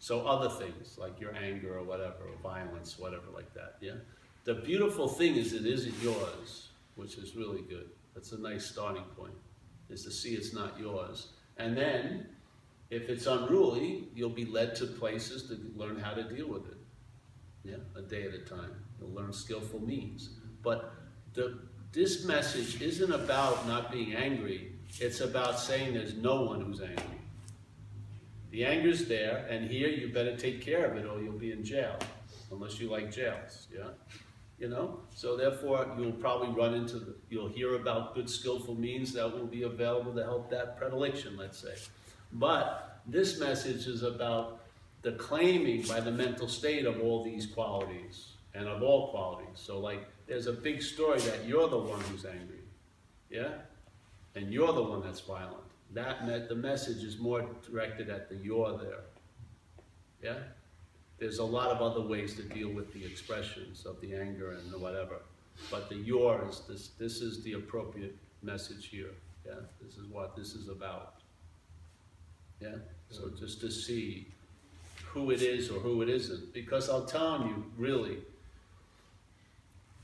So other things, like your anger or whatever, or violence, whatever like that, yeah? The beautiful thing is it isn't yours. which is really good. That's a nice starting point, is to see it's not yours. And then, if it's unruly, you'll be led to places to learn how to deal with it. Yeah, a day at a time. You'll learn skillful means. But this message isn't about not being angry. It's about saying there's no one who's angry. The anger's there, and here you better take care of it or you'll be in jail. Unless you like jails, yeah? You know? So therefore, you'll probably run into, you'll hear about good skillful means that will be available to help that predilection, let's say. But this message is about the claiming by the mental state of all these qualities, and of all qualities. So like, there's a big story that you're the one who's angry, yeah? And you're the one that's violent. The message is more directed at the you're there, yeah? There's a lot of other ways to deal with the expressions of the anger and the whatever. But the you're is this is the appropriate message here, yeah? This is what this is about, yeah? So just to see who it is or who it isn't. Because I'm telling you, really,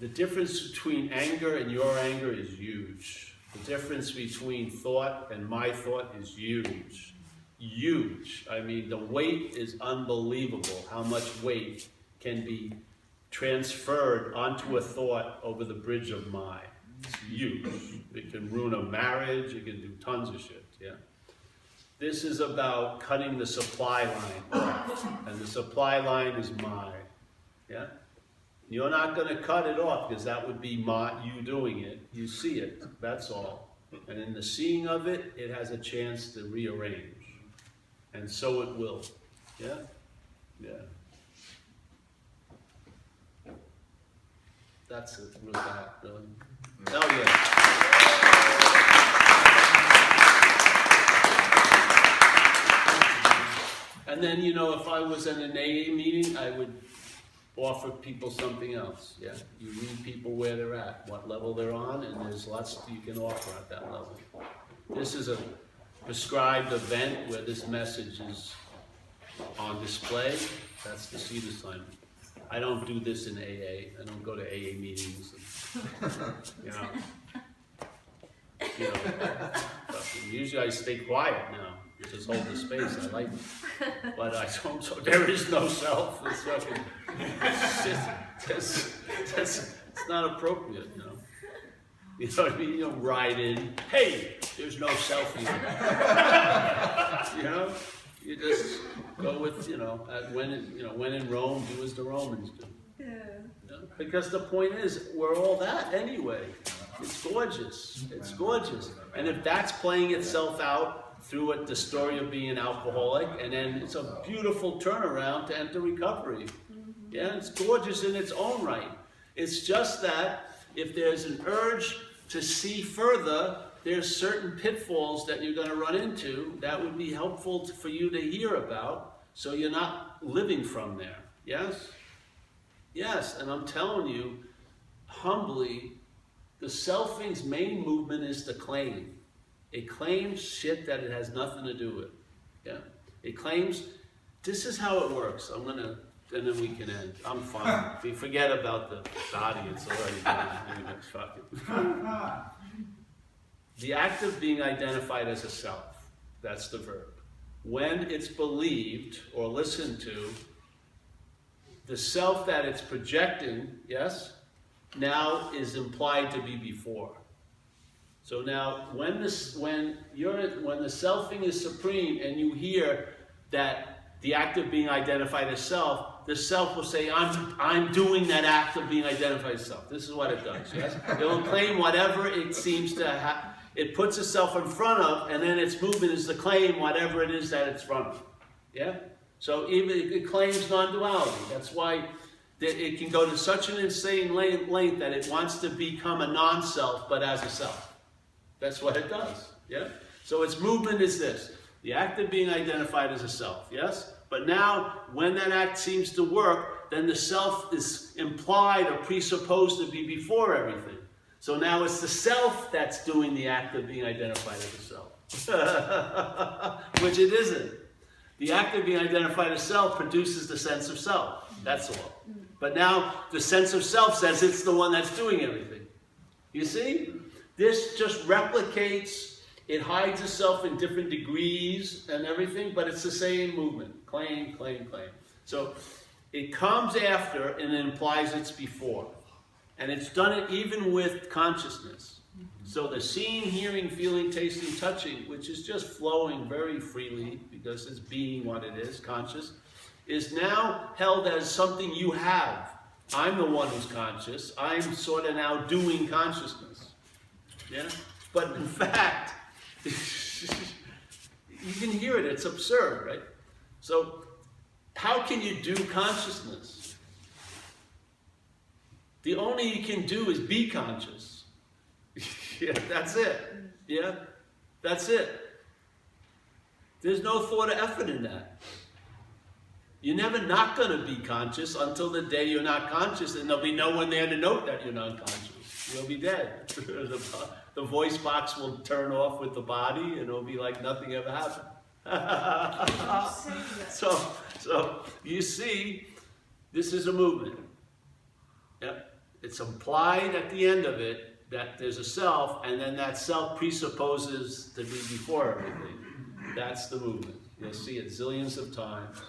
the difference between anger and your anger is huge. The difference between thought and my thought is huge. Huge. I mean, the weight is unbelievable, how much weight can be transferred onto a thought over the bridge of my. It's huge. It can ruin a marriage, it can do tons of shit, yeah? This is about cutting the supply line off, and the supply line is my, yeah? You're not going to cut it off because that would be you doing it. You see it, that's all. And in the seeing of it, it has a chance to rearrange. And so it will, yeah? Yeah. That's it with that, really. Oh, yeah. And then, you know, if I was in an AA meeting, I would offer people something else, yeah? You meet people where they're at, what level they're on, and there's lots you can offer at that level. This is a prescribed event where this message is on display. That's the seed assignment. I don't do this in AA. I don't go to AA meetings. And, you know, usually I stay quiet now. Just hold the space. I like it. But I don't. So there is no self. It's fucking. It's not appropriate, you know. You know what I mean? You don't ride in. Hey, there's no self here. You know. You just go with, you know, when in Rome, do as the Romans do. Yeah. You know? Because the point is, we're all that anyway. It's gorgeous. It's gorgeous. And if that's playing itself out through the story of being an alcoholic, and then it's a beautiful turnaround to enter recovery. Yeah, it's gorgeous in its own right. It's just that if there's an urge to see further, there's certain pitfalls that you're going to run into that would be helpful for you to hear about, so you're not living from there. Yes? Yes, and I'm telling you, humbly, the selfing's main movement is to claim. It claims shit that it has nothing to do with. Yeah? It claims, this is how it works. And then we can end. I'm fine. We forget about the audience already. Anyway, fuck it. The act of being identified as a self, that's the verb. When it's believed or listened to, the self that it's projecting, yes, now is implied to be before. So now, when the selfing is supreme and you hear that the act of being identified as self, the self will say, I'm doing that act of being identified as self. This is what it does, yes? It will claim whatever it seems to have. It puts itself in front of, and then its movement is to claim whatever it is that it's front of. Yeah? So even it claims non-duality. That's why it can go to such an insane length that it wants to become a non-self, but as a self. That's what it does. Yeah? So its movement is this. The act of being identified as a self. Yes? But now, when that act seems to work, then the self is implied or presupposed to be before everything. So now it's the self that's doing the act of being identified as a self. Which it isn't. The act of being identified as self produces the sense of self. That's all. But now the sense of self says it's the one that's doing everything. You see? This just replicates, it hides itself in different degrees and everything, but it's the same movement. Claim, claim, claim. So it comes after and it implies it's before. And it's done it even with consciousness. So the seeing, hearing, feeling, tasting, touching, which is just flowing very freely because it's being what it is, conscious, is now held as something you have. I'm the one who's conscious. I'm sort of now doing consciousness. Yeah? But in fact, you can hear it. It's absurd, right? So how can you do consciousness? The only you can do is be conscious. Yeah, that's it. Yeah, that's it. There's no thought of effort in that. You're never not going to be conscious until the day you're not conscious, and there'll be no one there to note that you're not conscious. You'll be dead. The voice box will turn off with the body, and it'll be like nothing ever happened. So you see, this is a movement. Yep. It's implied at the end of it that there's a self, and then that self presupposes to be before everything. That's the movement. You'll see it zillions of times.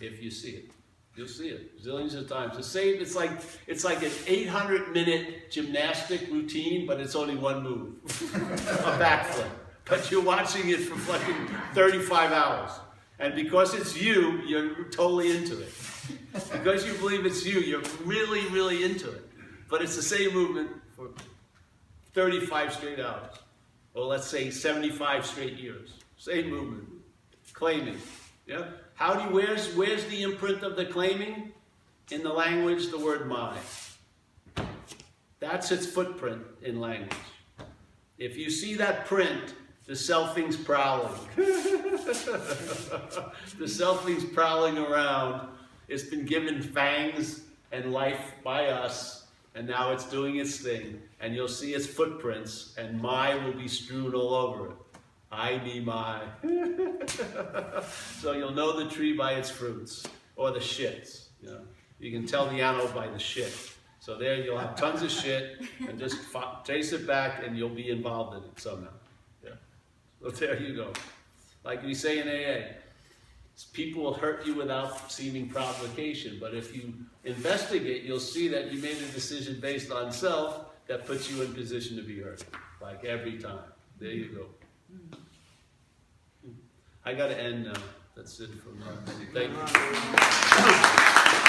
If you see it, you'll see it zillions of times. The same. It's like an 800-minute gymnastic routine, but it's only one move, a backflip. But you're watching it for fucking 35 hours, and because it's you, you're totally into it. Because you believe it's you, you're really, really into it. But it's the same movement for 35 straight hours, or let's say 75 straight years. Same movement, claiming. Yeah. Where's the imprint of the claiming? In the language, the word my. That's its footprint in language. If you see that print, the selfing's prowling. The selfing's prowling around. It's been given fangs and life by us, and now it's doing its thing. And you'll see its footprints, and my will be strewn all over it. I be my. So you'll know the tree by its fruits, or the shits. You know, you can tell the animal by the shit. So there you'll have tons of shit, and just chase it back, and you'll be involved in it somehow. Yeah. So there you go. Like we say in AA, people will hurt you without seeming provocation, but if you investigate, you'll see that you made a decision based on self that puts you in position to be hurt. Like every time. There you go. I got to end now. That's it from me. Thank you.